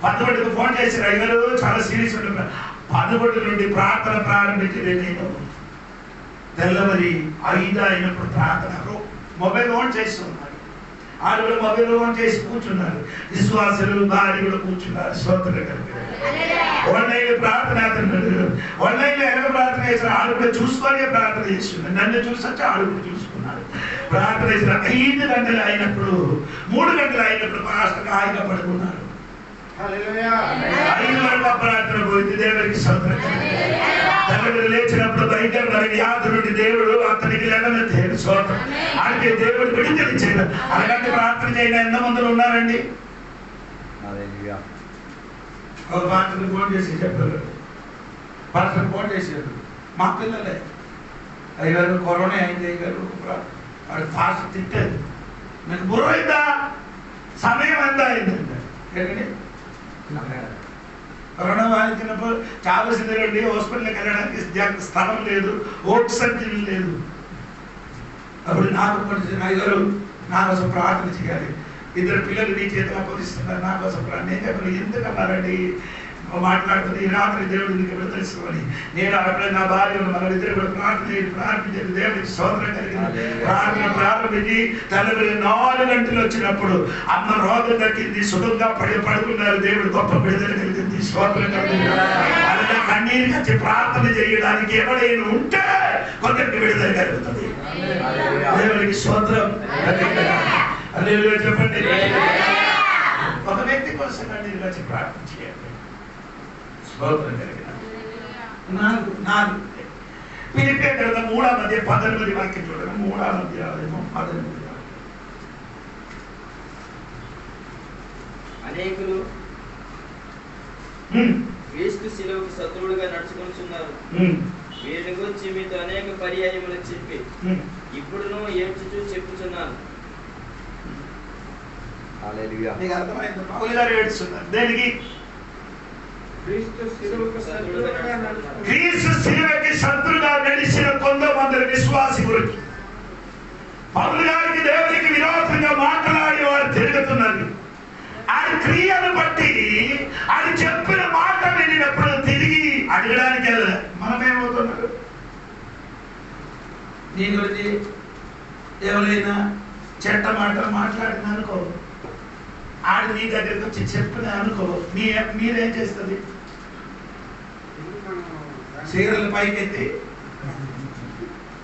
11కు ఫోన్ చేసి అయ్యారు చాలా సీరియస్ ఉంటున్నారు. 11 నుండి ప్రార్థన ప్రారంభించింది. నేను తెల్లవరి 5 అయినప్పుడు ప్రార్థన మొబైల్ ఆన్ చేస్తున్నారు. ఆడు కూడా మొబైల్ ఆన్ చేసి కూర్చున్నారు. విశ్వాసులు భార్య కూడా కూర్చున్నారు. స్తోత్రం కలిగి ఆన్లైన్ ప్రార్థన ఆన్లైన్ లో ఎలా ప్రార్థన చేస్తారు? ఆడు కూడా చూసుకొని ప్రార్థన చేస్తున్నారు. నన్ను చూసొచ్చి ఆడు కూడా చూసుకున్నారు. ప్రార్థన చేసిన 5 గంటలు అయినప్పుడు 3 గంటలు అయినప్పుడు పాస్టర్ హాయిగా పడుకున్నారు. 5 వరకు ప్రార్థన పోయింది. దేవుడికి స్తోత్రం. తల్లిదండ్రులు లేచినప్పుడు భయంకరమైన వ్యాధి నుండి దేవుడు అతనికి లేవనెత్తాడు. స్తోత్రం. అంటే దేవుడు విడుదలిచ్చాడు. అలాంటి ప్రార్థన చేయడం ఎంతమందిలో ఉన్నారండి? ఒక పాస్టర్ని ఫోన్ చేసి చెప్పారు, పాస్టర్ ఫోన్ చేశారు, మా పిల్లలే అయ్యారు కరోనా అయింది అయ్యారు. వాడు పాస్టర్ తిట్టారు, మీకు బుర్ర అయిందా, సమయం ఎంత అయిందంటే ఏంటండి? కరోనా బాధించినప్పుడు చాలా స్థితిలోండి హాస్పిటల్కి వెళ్ళడానికి స్థలం లేదు, ఆక్సిజన్ లేదు. అప్పుడు నాకు అయ్యారు నా కోసం ప్రార్థన చేయాలి, 2 పిల్లలు నీ చేతిగా పొందిస్తున్నారు, నా కోసం నేను చెప్పాను. ఎందుకన్నారండి మాట్లాడుతుంది? ఈ రాత్రి దేవుడు నీకు ఎప్పుడు తెలుసుకోవాలి. నేను అప్పుడే నా భార్య మన ఇద్దరు కూడా ప్రార్థించేది. దేవుడికి స్తోత్రం కలిగింది. ప్రార్థన ప్రారంభించి తల్లి 4 గంటలు వచ్చినప్పుడు అమ్మ రోగం తగ్గింది, సుఖంగా పడుకున్నారు. దేవుడు గొప్ప విడుదల కలిగింది. స్తోత్రం కలిగింది. అలా కన్నీరు కచ్చి ప్రార్థన చేయడానికి ఎవరైనా ఉంటే కొందరికి విడుదల కలుగుతుంది. దేవుడికి స్తోత్రం. చెప్పండి. ఒక వ్యక్తి కోసం కన్నీరు కచ్చి ప్రార్థన చేయండి. ఫిలిప్పీ గ్రంథం 3వ అధ్యాయం 18 వాక్యం చూడండి. 3వ అధ్యాయం 18. అనేకులు క్రీస్తు శిలువకు శత్రువులుగా నడుచుకొనుచున్నారు, వీరిని గురించి మీతో అనేక పర్యాయములు చెప్పి ఇప్పుడును ఏడ్చుచూ చెప్పుచున్నాను. హల్లెలూయా. నీకు అర్థమైంది? పౌలు గారు ఏడుస్తున్నారు దేనికి? క్రీస్తు శిలువకు శత్రువుగా నడుచుకుని క్రీస్తు శిలువకి శత్రుగా నడిచిన కొంతమంది విశ్వాసి గురించి పౌలు గారికి దేవునికి విరోధంగా మాట్లాడి వారు తిరుగుతున్నారు. ఆయన క్రియను బట్టి ఆయన చెప్పిన మాట వినినప్పుడు తిరిగి అడగడానికి వెళ్ళాలి. మనమేమవుతున్నారు? నీ గురించి ఎవరైనా చెడ్డ మాటలు మాట్లాడిన అనుకో, ఆడు నీ దగ్గరికి వచ్చి చెప్పిన అనుకో, మీరేం చేస్తుంది? చీరలు పైకెత్తి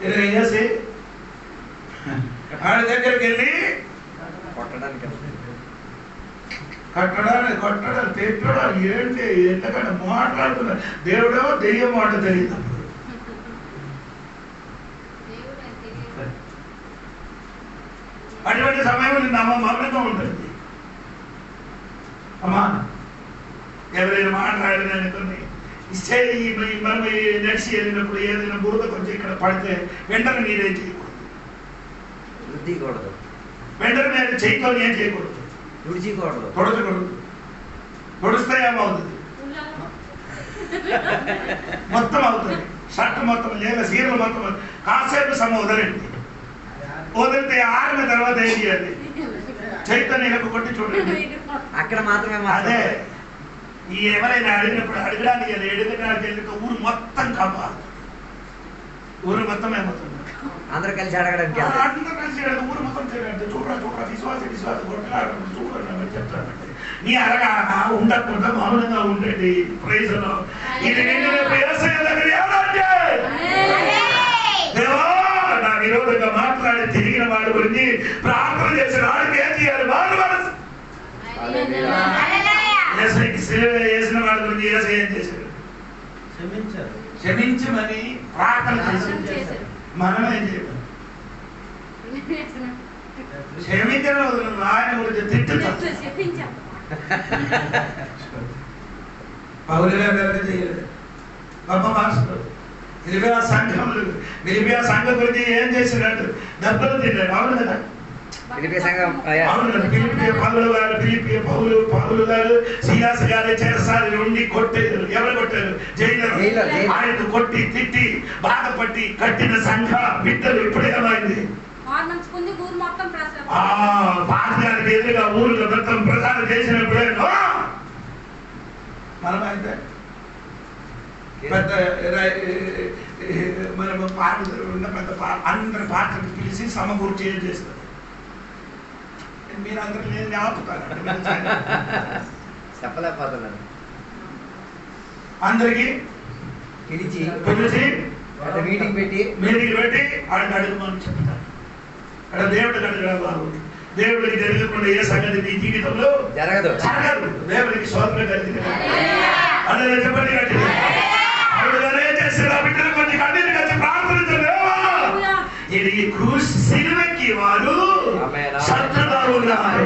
వేసి ఆడి దగ్గరికి వెళ్ళి కట్టడాన్ని కొట్టడం తిట్టడం ఏంటి ఎందుకంటే మాట్లాడుతున్నారు. దేవుడేమో దెయ్యం మాట తెలియదు. అటువంటి సమయంలో నిన్న మౌనంగా ఉంటుంది. అమ్మా ఎవరైనా మాట్లాడిననుకుని మనం నడిచి వెళ్ళినప్పుడు ఏదైనా బురద కొంచెం ఇక్కడ పడితే వెంటనే మీరేం చేయకూడదు. వెంటనే మీరు చేయతో ఏం చేయకూడదు. తొడచకూడదు. తొడిస్తే ఏమవుతుంది? మొత్తం అవుతుంది. షర్ట్ మొత్తం లేదా చీరలు మొత్తం కాసేపు వదలండి. వదిలితే ఆరిన తర్వాత ఏం చేయాలి? చైతన్యం కొట్టి చూడండి. అక్కడ మాత్రమే అదే ఎవరైనా అడిగినప్పుడు అడగడానికి ఎడగడానికి వెళ్ళి ఊరు మొత్తం కమ్మాలి. ఊరు మొత్తం ఏమవుతుంది? అందరూ కలిసి అడగడానికి అందరూ కలిసి ఊరు మొత్తం చేయాలంటే చూడరా విశ్వాస కొట్లాడండి చూడండి చెప్తానంటే నీ అరగా ఉండకుండా మౌనంగా ఉండండి. ప్రైజ్ లో ఇది దేవా నా విరోధంగా మాట్లాడి తిరిగిన వాడి గురించి ప్రార్థన చేసిన వాడికి ఏం చేయాలి? వాడు మనసు వేసిన వాడి గురించి ఏసై ఏం చేశారు? క్షమించమని ప్రార్థన చేశారు. మనం ఏం చేయాలి? క్షమించడం ఆయన గురించి తిట్టుతాం. పౌలు గారు చేయలేదు. గొప్ప భాషలో మిలిపియా సంఘం గురించి ఏం చేసినట్టు దెబ్బలు తిన్నాడు. అవును కదా? పౌలు గారు సియాస్ గారు చేరసారి ఉండి కొట్టారు. ఎవరు కొట్టారు? జైలర్. ఆయన కొట్టి తిట్టి బాధపట్టి కట్టిన సంఘ బిడ్డలు ఇప్పుడేమైంది? పాఠశాలకు ఎదురుగా ఊళ్ళో మొత్తం ప్రచారం చేసినప్పుడే మనమైతే పెద్ద మనము పాటలు ఉన్న పెద్ద అందరి పాటలు పిలిచి సమకూర్చి ఏం చేస్తారు? మీరు అందరూ నేను ఆపుతారు. చెప్పలేకపోతున్నారు. అందరికి పిలిచి మీటింగ్ పెట్టి ఆడికి అడుగుమని చెప్తారు. అక్కడ దేవుడికి అడగడం బాబు. దేవుడికి జరగకుండా ఏ సంగతి నీ జీవితంలో జరగదు. దేవుడికి స్వాతంత్రం కలిగింది. అదే చెప్పండి. ఏం చేస్తారు? బిడ్డలు కొంచెం కన్నీరు కలిసి ప్రార్థించలేవా? ఇది క్రూస్ సిలువకి వారు శత్రుగా ఉన్నారు.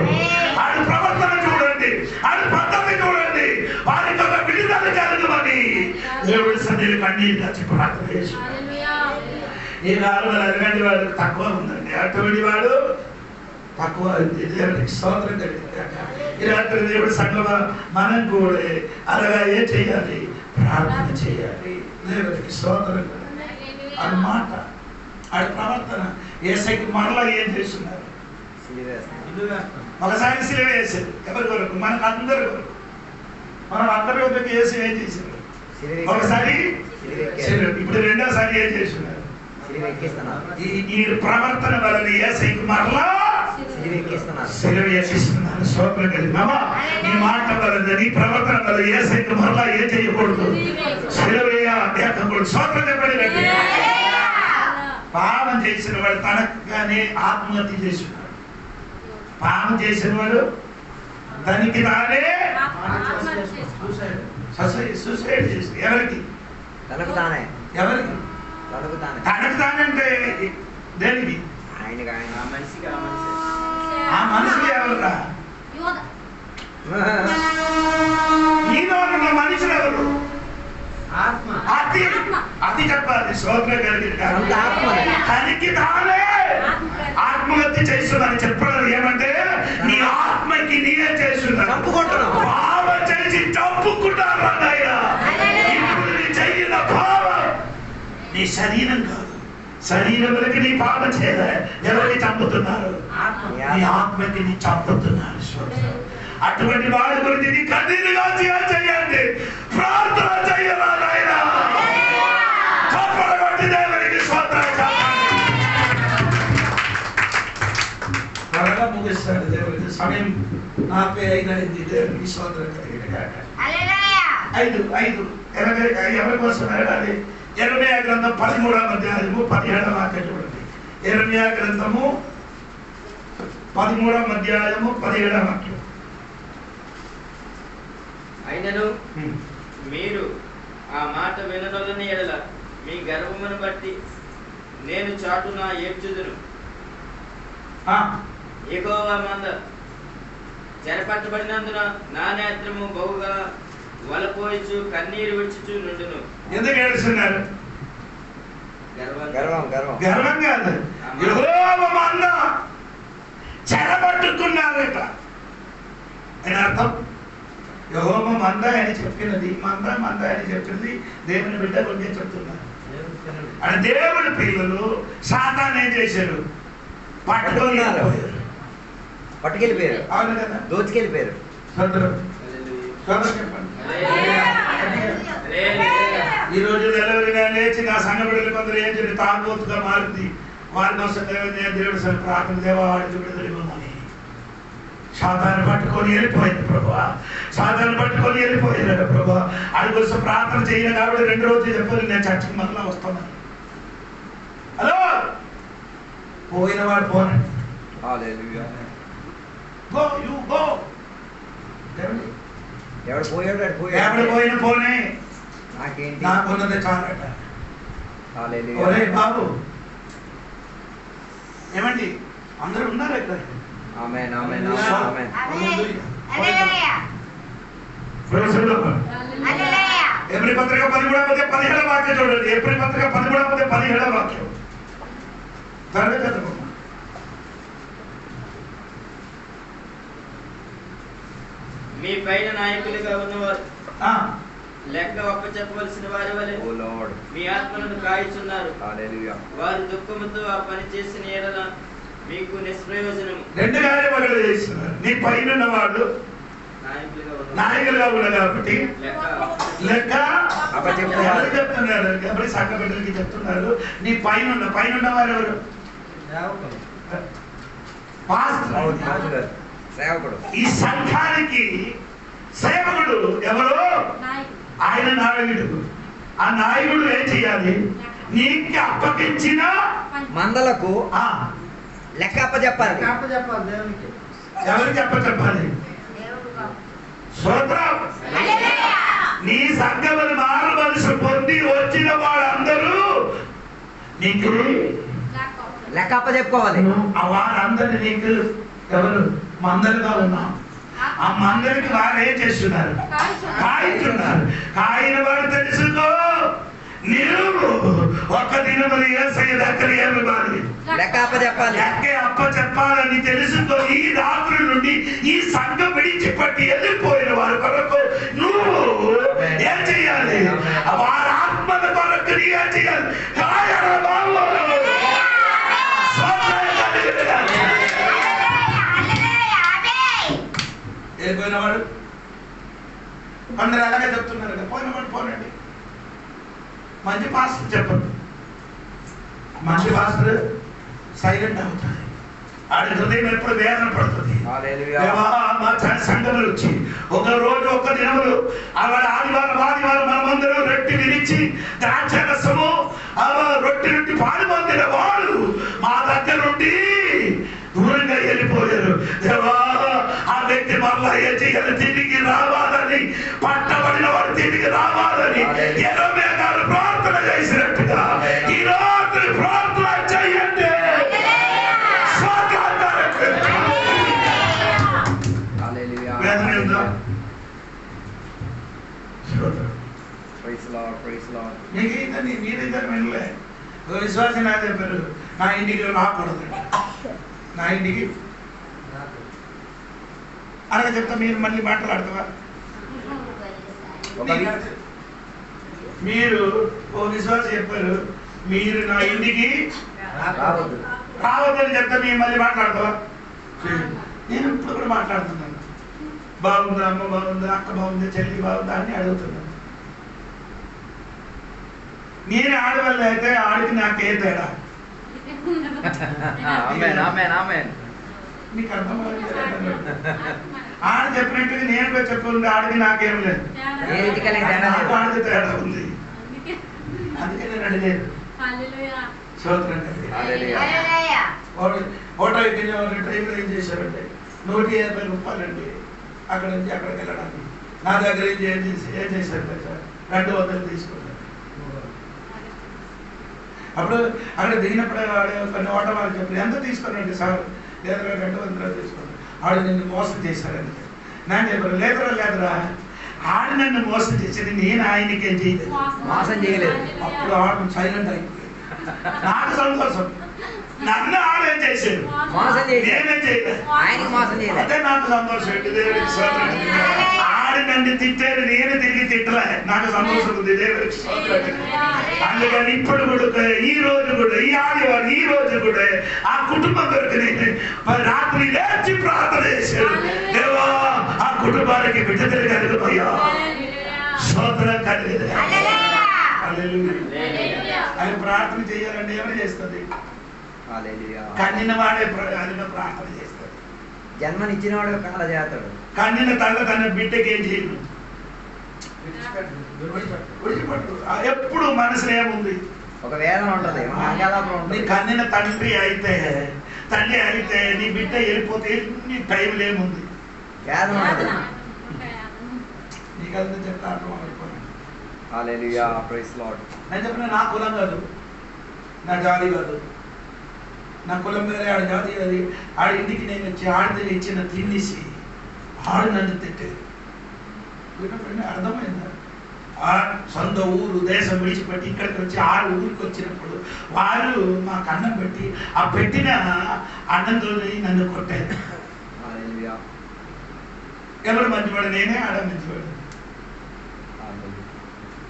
ఆడి ప్రవర్తన చూడండి, ఆడి పద్ధతి చూడండి. వారికి ఒక విడుదల కలగమని దేవుడి సన్నిధిలో కన్నీరు కలిసి ప్రార్థన చేస్తున్నారు. ఈ 420 వాడు తక్కువ ఉందండి. అటువంటి వాడు తక్కువ. దేవుడికి స్తోత్రం కలిగింది. ఈ రాత్రి దేవుడి సంఘం మనం కూడా అలాగా ఏం చేయాలి? ప్రార్థన చేయాలి. దేవుడికి స్తోత్రం అన్నమాట. ఆడి ప్రవర్తన యేసయ్యకి మరలా ఏం చేస్తున్నారు? ఒకసారి సిలువ వేసారు. ఎవరి కొరకు? మనకు అందరి కొరకు. మనం అందరి కొరకు యేసు ఏం చేశారు? ఒకసారి ఇప్పుడు రెండోసారి ఏం చేస్తున్నారు? ఈ ప్రవర్తన వలన యేసయ్యకి మరలా సిలువ ఎక్కిస్తున్నారు. స్తోత్రం కలిగినామా? ఈ మాట వలన నీ ప్రవర్తన వల్ల యేసయ్యకి మరలా ఏం చేయకూడదు? సిలువ ఎక్కకూడదు. స్తోత్రం చెప్పండి. పాపం చేసిన వాడు తనగానే ఆత్మహత్య చేస్తున్నాడు. పాపం చేసిన వాడు తనకి తానే సూసైడ్ చేసి ఎవరికి? తనకు తానే. ఎవరికి? తనకు తానంటే దేనికి? ఆ మనిషికి ఎవరురా? నీలో ఉన్న మనుషులు ఎవరు? అది చెప్పాలి. స్తోత్రం కలిగింది కాదు. సొంత ఆత్మని. తనకి తానే ఆత్మహత్య చేస్తుందని చెప్పలేదు. ఏమంటే నీ ఆత్మకి నీవే చేస్తున్నావు, చంపుకుంటున్నావు. పాపం చేసి చంపుకుంటారు అన్నయ్య. ఇప్పుడు నీ చెయ్యిన పాపం నీ శరీరం కాదు, శరీరంలోకి నీ పాపం చేయలే. ఎవరిని చంపుతున్నారు? నీ ఆత్మకి నీ చంపుతున్నారు. అటువంటి వాడి గురించి నీ కన్నీరుగా చేయండి, ప్రార్థన చెయ్యరా నాయన. చప్పట్లు కొట్టి దేవునికి స్తోత్రం చెప్పండి. త్వరగా ముగిస్తాడు దేవునికి సమయం 45 అయింది. దేవునికి స్తోత్రం కలిగిన గాక. 5 ఎవరి కోసం వెళ్ళాలి? యెరెమీయా గ్రంథం 13వ అధ్యాయము 17వ వాక్యం చూడండి. యెరెమీయా గ్రంథము 13వ అధ్యాయము 17వ వాక్యం. అయినను మీరు ఆ మాట విననొల్లని ఎడల మీ గర్వమును బట్టి నేను చాటున ఏడ్చుదును. యెహోవా మంద చెరపట్టబడినందున నా నేత్రము బహుగా వలపోయిచు కన్నీరు విడుచుచు నుండును. ఎందుకు ఏడుస్తున్నారు? గర్వం కాదు, యెహోవా మంద చెరపట్టుకున్నారట. అని అర్థం యెహోవా మంద అని చెప్పినది, మంద అని చెప్పినది దేవుని బిడ్డ కొంచెం చెప్తున్నారు. అంటే దేవుని పిల్లలు సాతాను ఏం చేశారు? పట్టుకెళ్ళిపోయారు, అవును కదా, దోచుకెళ్ళిపోయారు. చెప్పండి. ఈ రోజు ఎవరైనా లేచి నా సంఘ బిడ్డలు కొందరు ఏం చెప్పి తాగుబోతుగా మారింది. వారి కోసం దేవుడు సరే ప్రార్థన దేవాడికి విడుదలమని సాతాను పట్టుకొని వెళ్ళిపోయింది ప్రభా, సాతాను పట్టుకొని వెళ్ళిపోయిందట ప్రభా. అది కోసం ప్రార్థన చేయను కాబట్టి 2 రోజులు చెప్పారు నేను చర్చకి మళ్ళా వస్తాను. హలో, పోయిన వాడు పోనండి. Go you go. ఎవడు పోయాడు ఎవడు పోయిన పోనే, నాకేంటి, నాకున్నది చాలట. హల్లెలూయా. ఒరే బాబు, ఏమండి అందరూ ఉన్నారు ఇక్కడ? ఆమేన్ ఆమేన్ ఆమేన్. ఎబ్రీ పత్రిక 13వ వాక్యం చూడండి. ఎబ్రీ పత్రిక 13వ వాక్యం త్వరగా చదవమ్మా. మీ పైన నాయకులుగా ఉన్నవారు లెక్క ఒప్పచెప్పవలసిన వారి వలె ఓ లార్డ్ మీ ఆత్మలను కాయిచున్నారు. హల్లెలూయా. వారు దుఃఖముతో ఆ పని చేసిన ఎడల మీకు నిష్ప్రయోజనము. 2 కార్యములు చేస్తున్నారు. నీ పైన ఉన్నవాడు నాయకులుగా ఉన్నారు కాబట్టి లెక్క అప్పచెప్పాలి చెప్తున్నారు. ఎవరి సంఘ బిడ్డలకి చెప్తున్నారు. నీ పైన వారు ఎవరు? సేవకుడు. ఈ సంఘానికి సేవకుడు ఎవరు? ఆయన నాయకుడు. ఆ నాయకుడు ఏం చేయాలి? నీకు అప్పగించిన మందలకు లెక్క అప్పచెప్పాలి. దేవునికి ఎవరికి అప్పచెప్పాలి? స్తోత్రం. నీ సంఘములు మారు మనసు పొంది వచ్చిన వాళ్ళందరూ నీకు లెక్క అప్పచెప్పుకోవాలి. వారందరూ నీకు ఎవరు? మందలుగా ఉన్నాం. ఆ మందరికి వారు ఏం చేస్తున్నారు? కాయిస్తున్నారు. కాయిన వాడు తెలుసుకో, నీవు ఒక దినములు యేసయ్య దగ్గర ఏమి ఇవ్వాలి? లెక్క అప్పచెప్పాలి. లెక్క అప్పచెప్పాలని తెలుసుకో. ఈ రాత్రి నుండి ఈ సంఘం విడిచిపెట్టి వెళ్ళిపోయిన వారి కొరకు నువ్వు ఏం చేయాలి? వారి ఆత్మల కొరకు నీ ఏం చేయాలి? కాయర బాబు వెళ్ళిపోయినవాడు అందరు అలాగే చెప్తున్నారు కదా, పోయినవాడు పోనండి. మంచి పాస్టర్ చెప్పండి. మంచి పాస్టర్ సైలెంట్ అవుతుంది. ఆడి హృదయం ఎప్పుడు వేదన పడుతుంది. సంఘములు వచ్చి ఒక రోజు ఒక్క దినములు ఆదివారం మనమందరం రొట్టె విరిచి ద్రాక్షరసము రొట్టె నుండి పాలు పొందిన వాళ్ళు మా దగ్గర నుండి దూరంగా వెళ్ళిపోయారు. దేవా, ఆ వ్యక్తి మళ్ళా ఏం చేయాలి? తిరిగి రావాలని, పట్టబడిన వాడు తిరిగి రావాలని యెరెమీయా గారు ప్రార్థన చేసినట్టుగా ఈ రాత్రి ప్రార్థన చేయండి. ప్రైజ్ లార్డ్ మీకు ఇద్దరు మీరిద్దరు వినలే. ఒక విశ్వాసం నా చెప్పారు, నా ఇంటికి రాకూడదు, నా ఇంటికి అనగా చెప్తా. మీరు మళ్ళీ మాట్లాడతావా? మీరు ఓ విశ్వాసం చెప్పారు, మీరు నా ఇంటికి రావద్దు. రావద్దని చెప్తా. మీరు మళ్ళీ మాట్లాడతావా? నేను ఇప్పుడు కూడా మాట్లాడుతున్నాను. బాగుందా, అమ్మ బాగుందా, అక్క బాగుందా, చెల్లి బాగుందా అని అడుగుతున్నాను. నేను ఆడవాళ్ళు అయితే ఆడికి నాకే తేడా? నీకు అర్థం ఆడ చెప్పినట్టుగా నేను కూడా చెప్పుకుంటే ఆడికి నాకేం లేదు, నాకు ఆడికి తేడా ఉంది. అందుకే నేను అడిగేది. స్తోత్రం. ఓటో ఎక్కిన వాళ్ళు డ్రైవర్ ఏం చేశారంటే 150 రూపాయలండి అక్కడ నుంచి అక్కడికి వెళ్ళడానికి. నా దగ్గర ఏం చేశారు సార్, 200 తీసుకున్నారు. అప్పుడు అక్కడ దిగినప్పుడే కొన్ని ఓట వాళ్ళు చెప్పారు, ఎంత తీసుకున్నాండి సార్? లేదురా 200 తీసుకున్నాను. ఆడు నిన్ను మోసం చేశారని నేను చెప్పారు. లేదురా ఆడు నన్ను మోసం చేసేది, నేను ఆయనకేం చేయలేదు, మోసం చేయలేదు. అప్పుడు ఆడు సైలెంట్ అయిపోయింది. నాకు సంతోషం. నన్ను ఆడేం చేశారు, మోసం చేయలేదు, నేనేం చేయలేదు, ఆయనకి మోసం చేయలేదు. అదే నాకు సంతోషం. దేవుడికి స్తోత్రం. ఆడు నన్ను తిట్టాడు, నేను తిరిగి తిట్టలే, నాకు సంతోషం ఉంది. దేవుడికి స్తోత్రం. అందుకని ఇప్పుడు కూడా, ఈ రోజు కూడా, ఈ ఆదివారం ఈ రోజు కూడా ఆ కుటుంబం కొరకు నేను రాత్రి లేచి ప్రార్థన చేశాను. దేవా, ఆ కుటుంబానికి విడుదల కలుగుతాయా, స్తోత్రం కలిగేది. ఆయన ప్రార్థన చేయాలంటే ఎవరు చేస్తుంది? కన్నిన వాడే ఆయన ప్రార్థన చేస్తాడు. జన్మనిచ్చిన వాడు కాల చేస్తాడు. కన్నిన తల్లి తన బిడ్డకి ఏం చేయదు, విడిచిపట్టు. ఎప్పుడు మనసులో ఏముంది? ఒక వేదన ఉంటది, నీ కన్నిన తండ్రి అయితే, తల్లి అయితే, నీ బిడ్డ వెళ్ళిపోతే ఎన్ని టైంలో ఏముంది? వేదన ఉంటది. నీకు అంతా చెప్తా అర్థం అయిపోయింది. హల్లెలూయా, ప్రైజ్ లార్డ్. నేను చెప్పిన నా కులం కాదు, నా జాతి కాదు, నా కులం వేరే, ఆడ జాతి అది. ఆడ ఇంటికి నేను వచ్చి ఆడది ఇచ్చిన తినేసి ఆడు నన్ను తిట్టేది. అర్థమైందా? ఆ సొంత ఊరు దేశం విడిచిపెట్టి ఇక్కడికి వచ్చి ఆరు ఊరికి వచ్చినప్పుడు వారు మాకు అన్నం పెట్టి ఆ పెట్టిన అన్నంతో నన్ను కొట్టారు. ఎవరు మంచివాడు? నేనే. ఆడ మంచివాడు,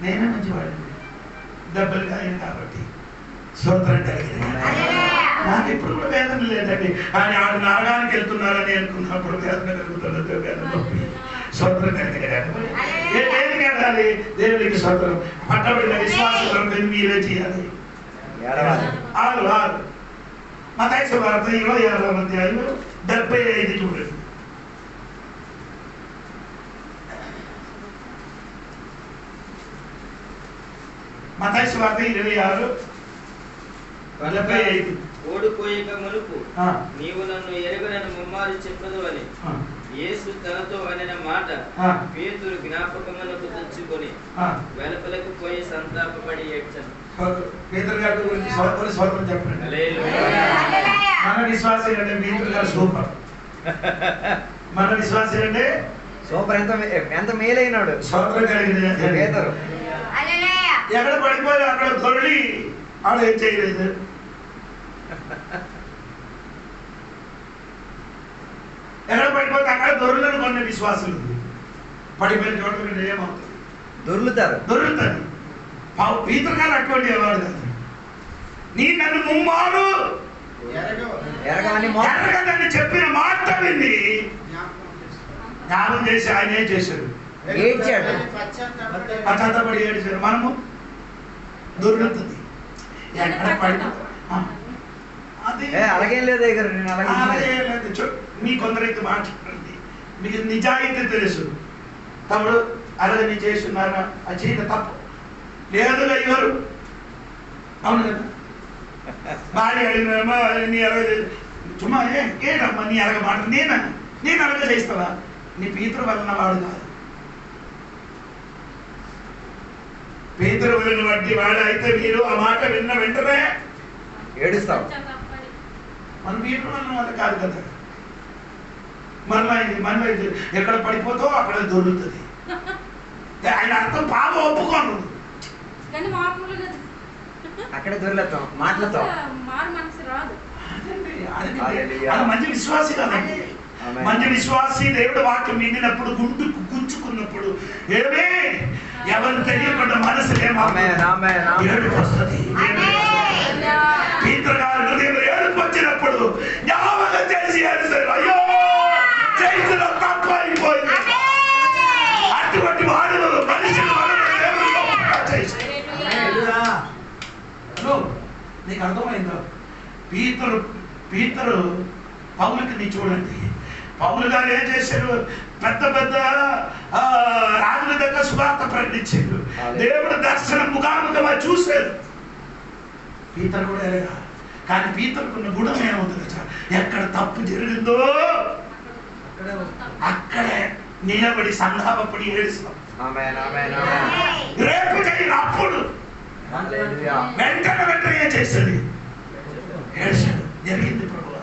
నేనే మంచివాడు. దెబ్బలు కాయను కాబట్టి స్తోత్రం కలిగింది. నాకు ఇప్పుడు కూడా వేదన లేదండి, కానీ ఆడు నరగానికి వెళ్తున్నారని అనుకున్నప్పుడు వేదన కలుగుతున్నది. వేదన నొప్పి. స్తోత్రం కలిగింది. ఏమి వెళ్ళాలి? దేవుడికి స్తోత్రం. పట్టబడిన విశ్వాసం మీరే చేయాలి. ఆరు మత్తయి సువార్త 26వ అధ్యాయం 75 చూడండి. మత్తయి సువార్త 26:75. ఓడిపోయేక మునుపు నీవు నన్ను ఎరగనని ముమ్మారు చెప్పదు అని యేసు తనతో అనిన మాట పేతురు జ్ఞాపకమునకు తెచ్చుకొని వెలుపలకు పోయి సంతాపపడి ఏడ్చాను. పేతురు గారి గురించి స్వతం చెప్పండి. హల్లెలూయా. మన విశ్వాసం అంటే పేతురు గారు సూపర్. మన విశ్వాసం అంటే సూపర్. ఎంత మేలైనాడు స్వతం కలిగింది పేతురు. ఎక్కడ పడిపోయి అక్కడ దొరలి ఆడ ఏం చేయలేదు. ఎక్కడ పడిపోతే అక్కడ దొరలను కొన్ని విశ్వాసం ఉంది. పడిపోయిన చోట ఏమవుతుంది? దొరుకుతుంది. పీతరు గారు అటువంటి వాడు కాదు. నీ నన్ను ముమ్మారు ఎరగదని చెప్పిన మాట వింది జ్ఞానం చేసి ఆయన ఏం చేశాడు? పశ్చాత్తపడి ఏడ్చాడు. మనము దొరుకుతుంది. ఎక్కడ పడిపో అలాగేం లేదు. మీ కొందరైతే మాట్లాడండి, మీకు నిజాయితీ తెలుసు. తమ్ముడు అలాగని చేస్తున్నారా? అది చేయక తప్పు లేదు అయ్యారు. అవును కదా? భార్య అడిగినా నీ అలాగే చుమ్మా ఏంటమ్మా నీ అలాగ మాట నేను అలాగే చేస్తావా? నీ పీతరు వలన వాడు కాదు. పీతరు వలన బట్టి వాడు అయితే మీరు ఆ మాట విన్న వెంటనే ఏడుస్తాం. మన పీతరు వలన వాళ్ళు కాదు కదా. మనలో ఇది ఎక్కడ పడిపోతావు అక్కడ దొరుకుతుంది. ఆయన అర్థం పాపం ఒప్పుకోను కానీ మామూలుగా అక్కడే దొరికేస్తాం మాటలతో. మారు మనసు రాదు. అది మంచి విశ్వాసి కదండి. మంచి విశ్వాసి దేవుడు వాక్యం వినినప్పుడు గుండుకు గుంచుకున్నప్పుడు ఏమే ఎవరు తెలియకుండా మనసు ఏడుపు వస్తుంది. పీతరు గారు హృదయంలో ఏడుపు వచ్చినప్పుడు జ్ఞాపకం చేసి ఏడుస్తారు, అయ్యో చేసిన తప్పు అయిపోయింది. అటువంటి వాడు మనుషులు నీకు అర్థమైందో? పీతరు పౌలుకి నీ చూడండి, పౌలు గారు ఏం చేశారు? పెద్ద పెద్ద రాజుల దగ్గర సువార్త ప్రకటించారు. దేవుడు దర్శనం ముఖాముఖమా చూశారు. పీతరు కూడా ఎలాగా, కానీ పీతరుకున్న గుణం ఏమవుతుంది కదా, ఎక్కడ తప్పు జరిగిందో అక్కడే నిలబడి సంఘాపడి ఏడుస్తాం. రేపు జరిగిన అప్పుడు వెంటనే ఏం చేస్తుంది? ఏడ్చాడు. జరిగింది ప్రభువా.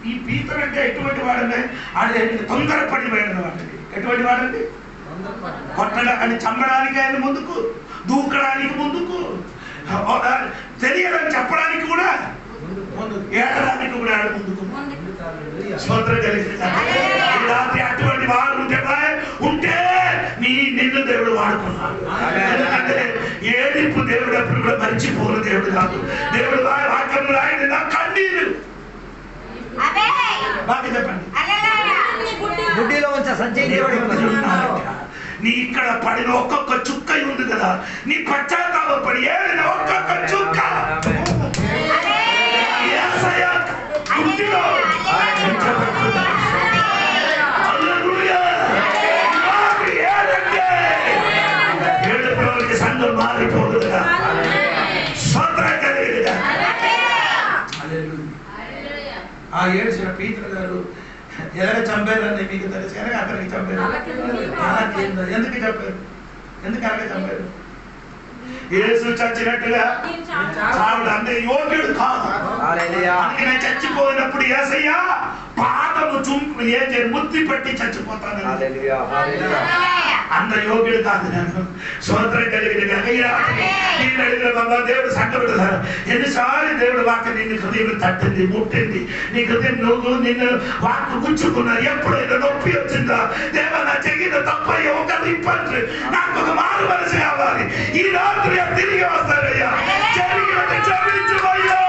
ఈ పీతరు అంటే ఎటువంటి వాడండి? ఆడ తొందరపడి వేడిన వాడండి. ఎటువంటి వాడండి? కొట్టడానికి, చంపడానికి ఆయన ముందుకు, దూకడానికి ముందుకు, తెలియదని చెప్పడానికి కూడా ముందుకు, ఏడడానికి కూడా ఆడ ముందుకు. స్తోత్రం కలిగింది. రాత్రి అటువంటి వారు ఉంటే నిన్ను దేవుడు వాడుకున్నాడు. ఎందుకంటే ఏడిపు దేవుడు ఎప్పుడు కూడా మర్చిపోను దేవుడు కాదు. దేవుడు వాక్యంలో రాయని నా కన్నీరు బాగా చెప్పండి. బుడ్డిలో ఉంచ నీ ఇక్కడ పడిన ఒక్కొక్క చుక్క ఉంది కదా, నీ పశ్చాత్తాపడి ఏడిన ఒక్కొక్క చుక్క బుడ్డిలో సంఘం మారిపోదుగా. ఆ ఏడ్చిన పీతరు గారు ఎలాగ చంపారని మీకు తెలుసు, ఎలాగ అతనికి చంపారు? ఎందుకు చెప్పారు? ఎందుకు అలాగే చంపారు? యేసు చచ్చినట్టుగా చావుడు అంతే యోగ్యుడు కాదు. అందుకనే చచ్చిపోయినప్పుడు యేసయ్య పాదము చుంపు ముద్ది పెట్టి చచ్చిపోతాను. అంత యోగ్యుడు కాదు నేను. స్తోత్రం కలిగిన అడిగిన బాబా దేవుడు సంకటుతారు. ఎన్నిసార్లు దేవుడు వాక్య నిన్ను హృదయం తట్టింది, ముట్టింది, నీ హృదయం నువ్వు నిన్ను వాక్కు గుచ్చుకున్నారు. ఎప్పుడైనా నొప్పి వచ్చిందా? దేవ నా చెగిన తప్పయ్య ఒక రిప్పండి, నాకు ఒక మారు మనసు కావాలి. ఈ రాత్రి తిరిగి వస్తారయ్యా. జరిగినట్టు క్షమించుమయ్యా.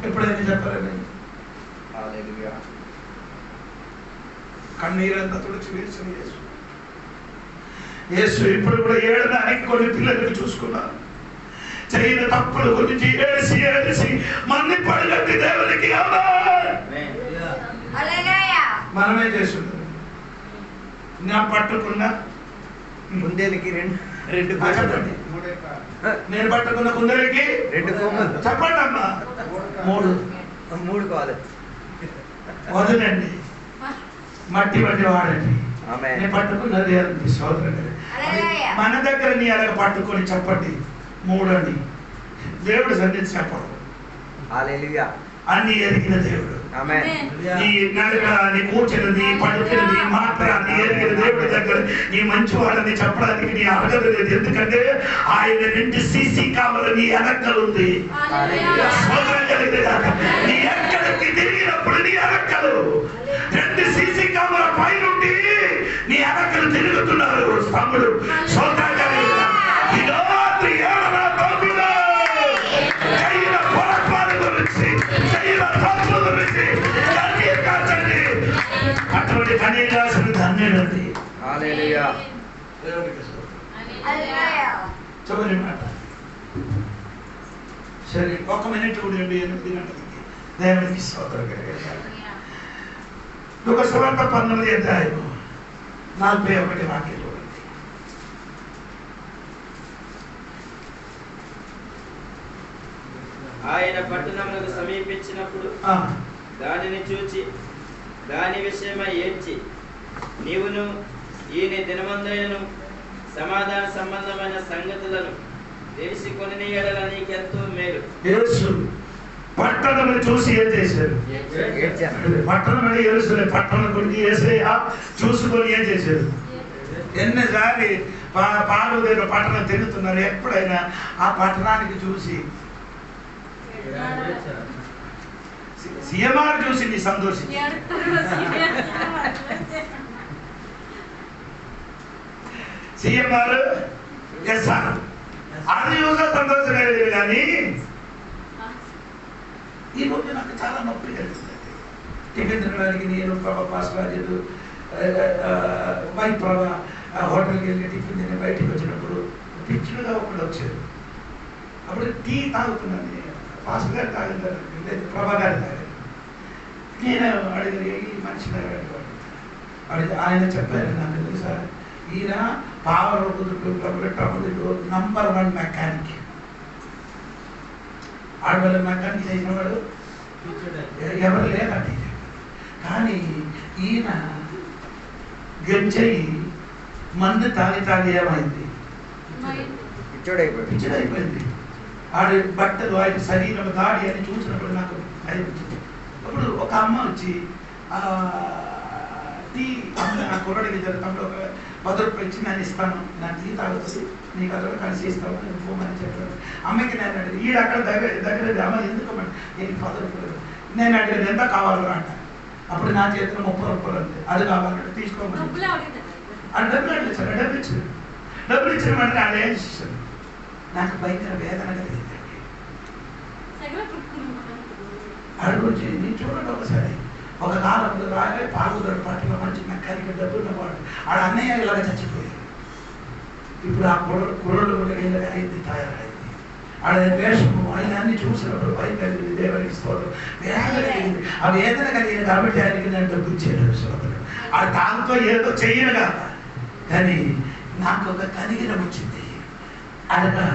ఎప్పుడైనా చెప్పారండి? కన్నీరంతా తుడిచి వేసిన యేసు. యేసు ఇప్పుడు కూడా ఏడడానికి కొన్ని పిల్లలకు చూసుకున్నారు. చేయని తప్పుల గురించి ఏడిసి ఏడిసి మంది పడగట్టి దేవునికి మనమే చేస్తున్నాం. నా పట్టుకున్న కుందేలకి రెండు చెప్పండి. నేను పట్టుకున్న కుందేలకి 2 కొమ్ములు. చెప్పండి అమ్మా. 3 కాదు. వదలండి, మట్టి బట్టి వాడండి. నేను పట్టుకున్నది అని సోదరుడు మన దగ్గర నీ అలాగ పట్టుకొని చెప్పండి 3 అని దేవుడు సన్నిధి చెప్పడు. అన్ని ఎరిగిన దేవుడు. నీ నడక, నీ కూర్చున్నది, పడుకున్నది, మాట్లాడి ఎరిగిన దేవుడి దగ్గర నీ మంచివాడని చెప్పడానికి నీ అర్హత లేదు. ఎందుకంటే ఆయన 2 సీసీ కావాలి నీ వెనక్కలుంది. నీ ఎక్కడికి తిరిగినప్పుడు నీ వెనక్కలు 2 సీసీ కెమెరా పైనుండి నీ వెనక్కలు తిరుగుతున్నారు. తమ్ముడు అటువంటి కనీరాశులు ధన్యుడండి. చివరి మాట. సరే, 1 మినిట్ కూడా 8 గంటలకి దేవునికి స్తోత్రం కలిగారు. లోకసువార్త 19వ అధ్యాయము 41 వాక్యం చూడండి. ఆయన పట్టణములకు సమీపించినప్పుడు దానిని చూచి దాని విషయమై ఏడ్చి, నీవును ఈయన దినమందైనను సమాధాన సంబంధమైన సంగతులను తెలుసుకొని ఎడల నీకెంతో మేలు. యేసు పట్టణములు చూసి ఏం చేశారు? పట్టణం ఎరుసలేం పట్టణం గురించి యేసయ్య చూసుకొని ఏం చేశారు? ఎన్నిసారి పార్వదేవుల పట్టణం తిరుగుతున్నారు. ఎప్పుడైనా ఆ పట్టణానికి చూసి సీఎంఆర్ చూసి నీ సంతోషించి సీఎంఆర్ ఎస్ఆర్ అది చూసా సంతోషం కలిగింది. కానీ ఈ రోజు నాకు చాలా నొప్పి కలిగింది. టిఫిన్ తినడానికి నేను ప్రభా పాస్వాజు వైట్ ప్రభా హోటల్కి వెళ్ళి టిఫిన్ తిని బయటికి వచ్చినప్పుడు పిచ్చులుగా ఒకళ్ళు వచ్చారు. అప్పుడు టీ తాగుతున్నాను. పాస్టర్ గారు తాగుతారు, ప్రభా గారు తాగారు. నేను అడిగి ఈ మనిషి అడిగి ఆయన చెప్పారు, నాకు తెలుసా ఈయన పవర్ నంబర్ 1 మెకానిక్. ఆడవాళ్ళ మెకానిక్ చేసిన వాడు ఎవరు లేదండి. కానీ ఈయన గెంజయి మందు తాగి ఏమైంది? పిచ్చడైపోయింది. ఆడి బట్టలు ఆయన శరీరం దాడి అని చూసినప్పుడు నాకు అనిపించింది. అప్పుడు ఒక అమ్మ వచ్చి టీ ఆ కుర్రడికి జరుగుతాడు, ఒక 10 రూపాయలు ఇచ్చి నేను ఇస్తాను, నాకు టీ తాగుతుంది, నీకు అక్కడ కలిసి ఇస్తాను నేను పోమని చెప్పాను. అమ్మకి నేను అడిగి ఈడ అక్కడ దగ్గర అమ్మ ఎందుకు నేను 10 రూపాయలు నేను అడిగాను ఎంత కావాలో అంట. అప్పుడు నా చేతిలో 30 రూపాయలు ఉంది, అది కావాలంటే తీసుకోమని అది డబ్బులు ఇచ్చాను. డబ్బులు ఇచ్చిన వెంటనే అది ఏం చేశాను, నాకు భయంకర వేదన కలిగిందండి. అడుగుచ్చి నేను చూడండి ఒకసారి, ఒక కాలంలో రాలే పాల్గొన పాటలో మంచి మెకానిక్ డబ్బులు ఉన్నవాడు ఆడ అన్నయ్య ఇలాగ చచ్చిపోయాడు. ఇప్పుడు ఆ కుర్రలు కూడా ఇలాగ అయింది, తయారైంది. ఆడ వేషము ఆయన అన్ని చూసినప్పుడు భయం కలిగింది. దేవునికి స్తోత్రం. వేదన కలిగింది. ఆ వేదన కలిగింది కాబట్టి ఆయనకి నేను డబ్బు ఇచ్చాడు. సోదరుడు ఆ దాంతో ఏదో చెయ్యను కదా, కానీ నాకు ఒక కనిగిరం వచ్చింది. అనగా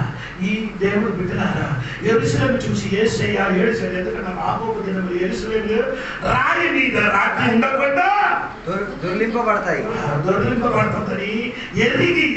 ఈ దేవుడు బిడ్డలారా, యెరూషలేము చూసి యేసయ్య ఏడ్చాడు. ఎందుకంటే రాబోయే దినములు యెరూషలేములో రాయి మీద రాత్రి ఉండకుండా దొరిలింపబడుతుందని ఎరిగి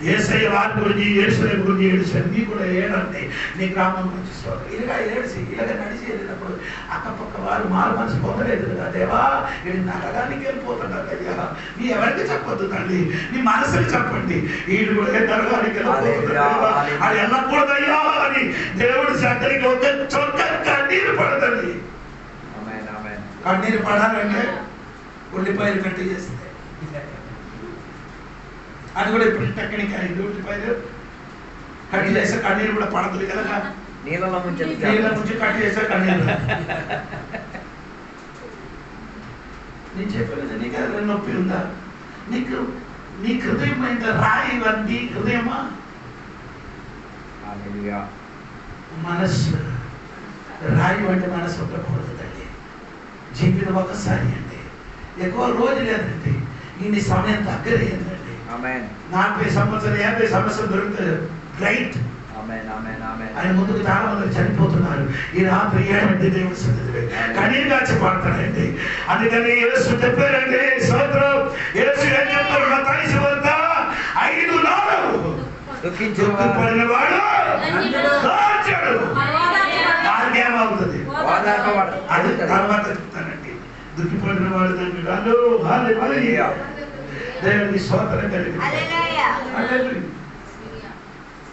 యేసయ్య వారి గురించి యెరూషలేము గురించి ఏడ్చాడు. నీ కూడా ఏడండి, నీ గ్రామం గురించి ఇలాగా ఏడ్చి ఇలాగ నడిచి వెళ్ళినప్పుడు అక్కపక్క వారు మారు మనసు పొందలేదు కదా. దేవా ఇది నరకానికి వెళ్ళిపోతున్నారు అయ్యా, నీ ఎవరికి చెప్పొద్దు తల్లి, నీ మనసుని చెప్పండి. వీడు కూడా నరకానికి వెళ్ళిపోతున్నారు, అది వెళ్ళకూడదయ్యా అని దేవుడు సక్కరికి ఒక చొక్క కన్నీరు పడదండి. కన్నీరు పడాలంటే ఉల్లిపాయలు కట్టి చేస్తే అది కూడా ఇప్పుడు టెక్నిక్ అయింది. ఉల్లిపాయలు కట్టి చేస్తే కన్నీరు కూడా పడదు కదా, నీళ్ళ ముంచి కట్టి చేస్తే కన్నీరు. నేను చెప్పలేదు నీకు అది నొప్పి ఉందా? నీకు నీ హృదయం అయితే రాయి వంటి హృదయమా? మనస్సు రాయి వంటి మనసు ఉండకూడదు తల్లి. జీవితం ఒకసారి అండి, ఎక్కువ రోజు లేదండి. ఇన్ని సమయం దగ్గర ఏంటండి, 40 సంవత్సరాలు 50 సంవత్సరాలు దొరుకుతుంది రైట్. ఆయన ముందుకు చాలా మంది చనిపోతున్నారు. ఈ రాత్రి ఏడండి దేవుడు సన్నిధిలో కన్నీరు కాచి పడతాడండి. అందుకని యేసు చెప్పారండి, స్తోత్రం. యేసు ఏం చెప్తారు? మత్తయి సువార్త 5:4 దుఃఖించిన వాడు ఏమవుతుంది అది తర్వాత చెప్తానండి. దుఃఖిపడిన వాడు దేవునికి స్తోత్రం కలిగి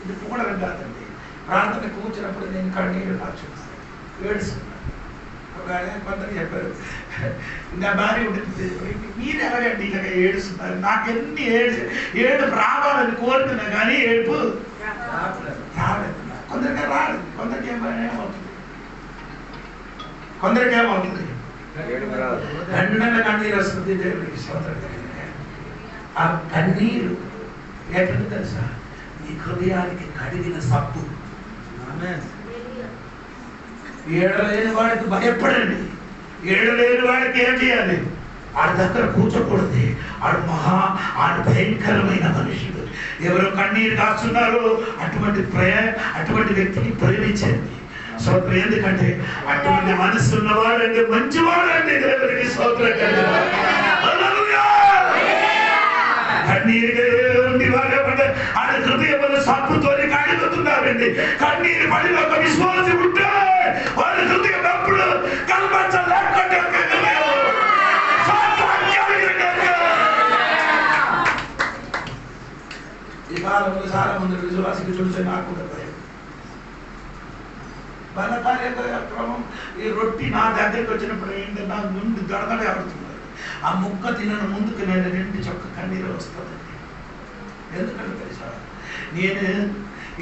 ఇది పూడడం కాదండి. ప్రార్థన కూర్చున్నప్పుడు నేను కన్నీరు కాచున్నాను, ఏడుస్తున్నాను. కొందరు చెప్పారు నా భార్య ఉంటుంది, మీరు ఎలాగండి ఇలాగ ఏడుస్తున్నారు? నాకెన్ని ఏడు రావాలని కోరుతున్నా కానీ ఏడుపు రాలేదు. కొందరికి రాలేదు, కొందరికి ఏమవుతుంది, కొందరికి ఏమవుతుంది వెంటనే కన్నీరు వస్తుంది. దేవుడికి స్తోత్రం. ఆ కన్నీరు ఎట్లా తెలుసా? నీ హృదయానికి కడిగిన సబ్బు. ఏడలేని వాడికి భయపడండి. ఏడలేని వాడికి ఏం చేయాలి? ఆడి దగ్గర కూర్చోకూడదు. ఆడు భయంకరమైన మనుషుడు. ఎవరు కన్నీరు కాస్తున్నారు అటువంటి వ్యక్తిని ప్రేమించండి. స్తోత్రం. ఎందుకంటే అటువంటి మనసు ఉన్నవాడంటే మంచివాడండి. దేవుడికి స్తోత్రం. కన్నీరు ఉండి ఆయన హృదయంలో సప్పుతో కడుగుతున్నారండి. కన్నీరు పడిన ఒక విశ్వాసం ఉంటే వారి హృదయం ఎప్పుడు చూస్తే నాకు కూడా భయం. బల కార్యక్రమం ఈ రొట్టి నా దగ్గరికి వచ్చినప్పుడు ఏంటంటే నాకు ముందు గడగడ ఆడుతున్నారు. ఆ ముక్క తినను ముందుకు నేను 2 చొక్క కన్నీరు వస్తుందండి. ఎందుకంటే తెలుసా, నేను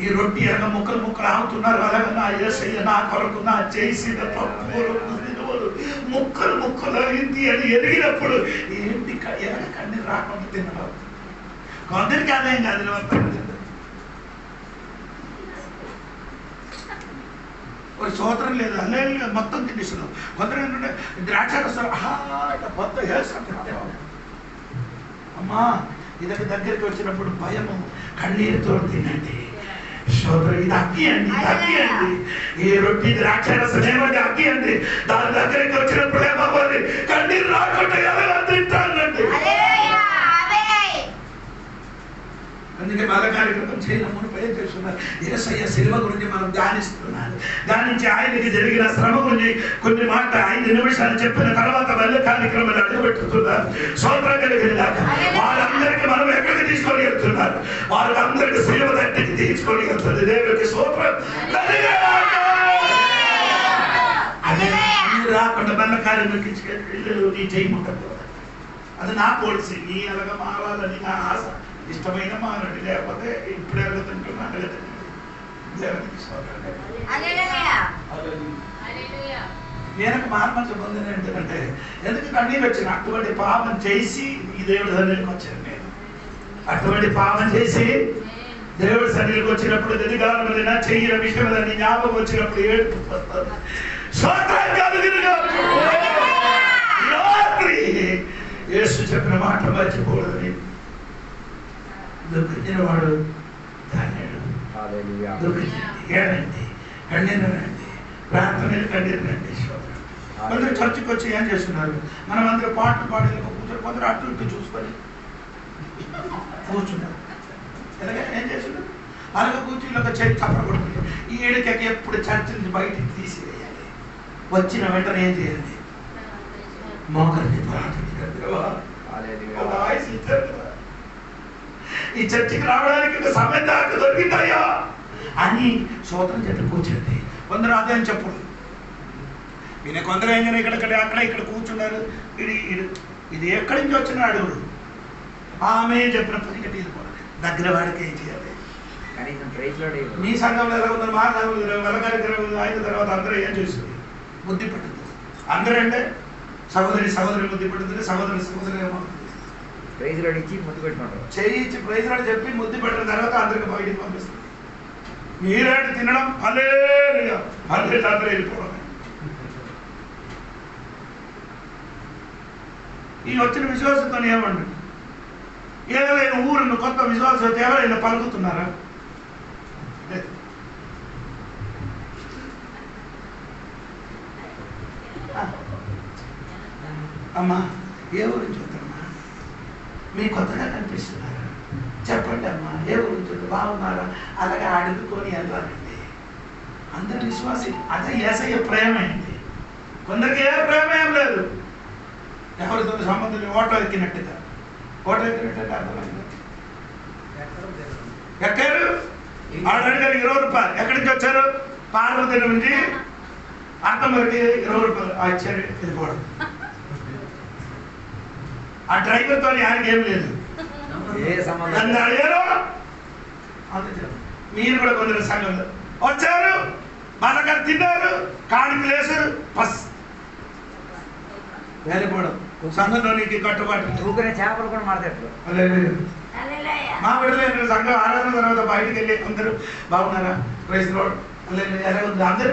ఈ రొట్టి ఎనక ముక్కలు ఆగుతున్నారు. అలాగే నా యేసయ్య నా కొరకు నా చేసిన తప్పులు ముక్కలు అయింది అని ఎరిగినప్పుడు ఏంటి ఎనక కన్నీరు రాకుండా తినడం కొందరికి ఆదాయం కాదు. ఒక సోదరం లేదు అల్లే మొత్తం తినేస్తున్నాం. కొందరు ఏంటంటే ద్రాక్షరసం మొత్తం వేసుకుంటున్నాం. అమ్మా ఇదకి దగ్గరికి వచ్చినప్పుడు భయము కన్నీరుతో తినండి. సోదరు ఇది అగ్గి అండి, అగ్గి అండి. ఈ రొట్టి ద్రాక్షరసం ఏమంటే అగ్గి అండి. దాని దగ్గరికి వచ్చినప్పుడు ఏమవ్వాలి, కన్నీరు రాకుండా ఎలా తింటానండి. అందుకే బాల కార్యక్రమం చేయడం ప్రయత్నం చేస్తున్నారు. యేసయ్య శిలువ గురించి మనం ధ్యానిస్తున్నారు. ధ్యానించి ఆయనకి జరిగిన శ్రమ గురించి కొన్ని మాట 5 నిమిషాలు చెప్పిన తర్వాత మళ్ళీ కార్యక్రమాలు అడుగుపెట్టుతున్నారు. స్తోత్రం కలిగినగాక. వాళ్ళందరికీ మనం ఎక్కడికి తీసుకొని వెళ్తున్నారు, వాళ్ళందరికీ శిలువ దగ్గరికి తీసుకొని వెళ్తుంది. దేవుడికి స్తోత్రం కలిగినగాక. అదే అన్ని రాకుండా మళ్ళీ కార్యక్రమం ఇల్లు నీ చేయమంటారు. అది నా పోలిసి, నీ అలాగా మారాలని నా ఆశ. ఇష్టమైన మారండి, లేకపోతే ఇప్పుడు ఎరుగుతుంటున్నాను. నేను మారమని పొందిన ఏంటంటే ఎందుకు కన్నీరు వచ్చిన అటువంటి పాపం చేసి ఈ దేవుడి సన్నిధికి వచ్చాను. నేను అటువంటి పాపం చేసి దేవుడి సన్నిధికి వచ్చినప్పుడు ఎదిగాలన్నా చెయ్యిన విషయం దాన్ని జ్ఞాపకం వచ్చినప్పుడు ఏడుపు వస్తుంది. యేసు చెప్పిన మాట మర్చిపోవద్దని. దుఃఖించిన వాడు ధన్యుడు. దుఃఖించండి, ఏడండి, కన్నీరండి, ప్రార్థనలు కన్నీరండి. కొందరు చర్చకి వచ్చి ఏం చేస్తున్నారు, మనం అందరూ పాటలు పాడేది కూర్చొని కొందరు అటు ఇటు చూసుకొని కూర్చున్నారు. ఎలాగే ఏం చేస్తున్నారు, అలాగే కూర్చుని ఒక చేతి తప్ప కొడుకుంటారు. ఈ ఏడుకకి ఎప్పుడు చర్చ నుంచి బయటికి తీసివేయాలి. వచ్చిన వెంటనే ఏం చేయాలి, మోకరిని ఈ చర్చికి రావడానికి ఒక సమయం దాకా దొరికిందయ్యా అని సోదరం చెట్టు కూర్చోండి. కొందరు అదే అని చెప్పు. ఈయన కొందరు ఏం ఇక్కడ అక్కడ కూర్చున్నారు. ఇది ఎక్కడి నుంచి వచ్చిన అడుగుడు ఆమె చెప్పిన పని దగ్గర వాడికి ఏం చేయాలి. మీ సంఘంలో ఎలా ఉన్నారు, మా సంఘంలో వెళ్ళగారి అయిన తర్వాత అందరూ ఏం చేస్తుంది, బుద్ధి పడుతుంది. అందరూ అంటే సహోదరి బుద్ధి పడుతుంది, సహోదరి ఏమవుతుంది, ప్రైజ్ రాడ్ ఇచ్చి ముద్దు పెట్టుకుంటారు. చేయించి ప్రైజ్ రాడ్ చెప్పి ముద్దు పెట్టిన తర్వాత అందరికి బయటికి పంపిస్తుంది. మీరేంటి తినడం హల్లెలూయా హల్లెలూయా అందరూ వెళ్ళిపోవడం. ఈ వచ్చిన విశ్వాసంతో ఏమండి, ఏదైనా ఊరిని కొత్త విశ్వాసంతో ఎవరైనా పలుకుతున్నారా? అమ్మా ఏ ఊరు నుంచి వద్దమ్మా, మీ కొత్తగా కనిపిస్తున్నారా, చెప్పండి అమ్మా ఏ ఊరు నుంచి బాగున్నారా, అలాగే అడుగుకొని వెళ్ళాలండి. అందరు విశ్వాసి. అదే యేసయ్య ప్రేమ అయింది. కొందరికి ఏ ప్రేమ ఏం లేదు, ఎవరితో సంబంధం ఓటో ఎక్కినట్టుగా. ఓటో ఎక్కినట్టుగా అర్థమైంది. ఎక్కారు ఆడు అడిగారు 20 రూపాయలు. ఎక్కడి నుంచి వచ్చారు, పార్వతి నుంచి. అర్థం వరకు 20 రూపాయలు ఇచ్చారు, వెళ్ళిపోవడం. ఆ డ్రైవర్తో ఆయనకి ఏం లేదు. మీరు కూడా కొందరు సంఘంలో వచ్చారు, మన దగ్గర తిన్నారు, కాడికి లేసారు, బస్ వెళ్ళిపోవడం. సంఘంలో నీకు కట్టుబాటు. చేపలు కూడా మాట్లాడతారు. మా బిడ్డలు సంఘం ఆరాధన తర్వాత బయటకు వెళ్ళి అందరూ బాగున్నారా, ప్రైజ్ లార్డ్ ఎలా ఉంది అందరూ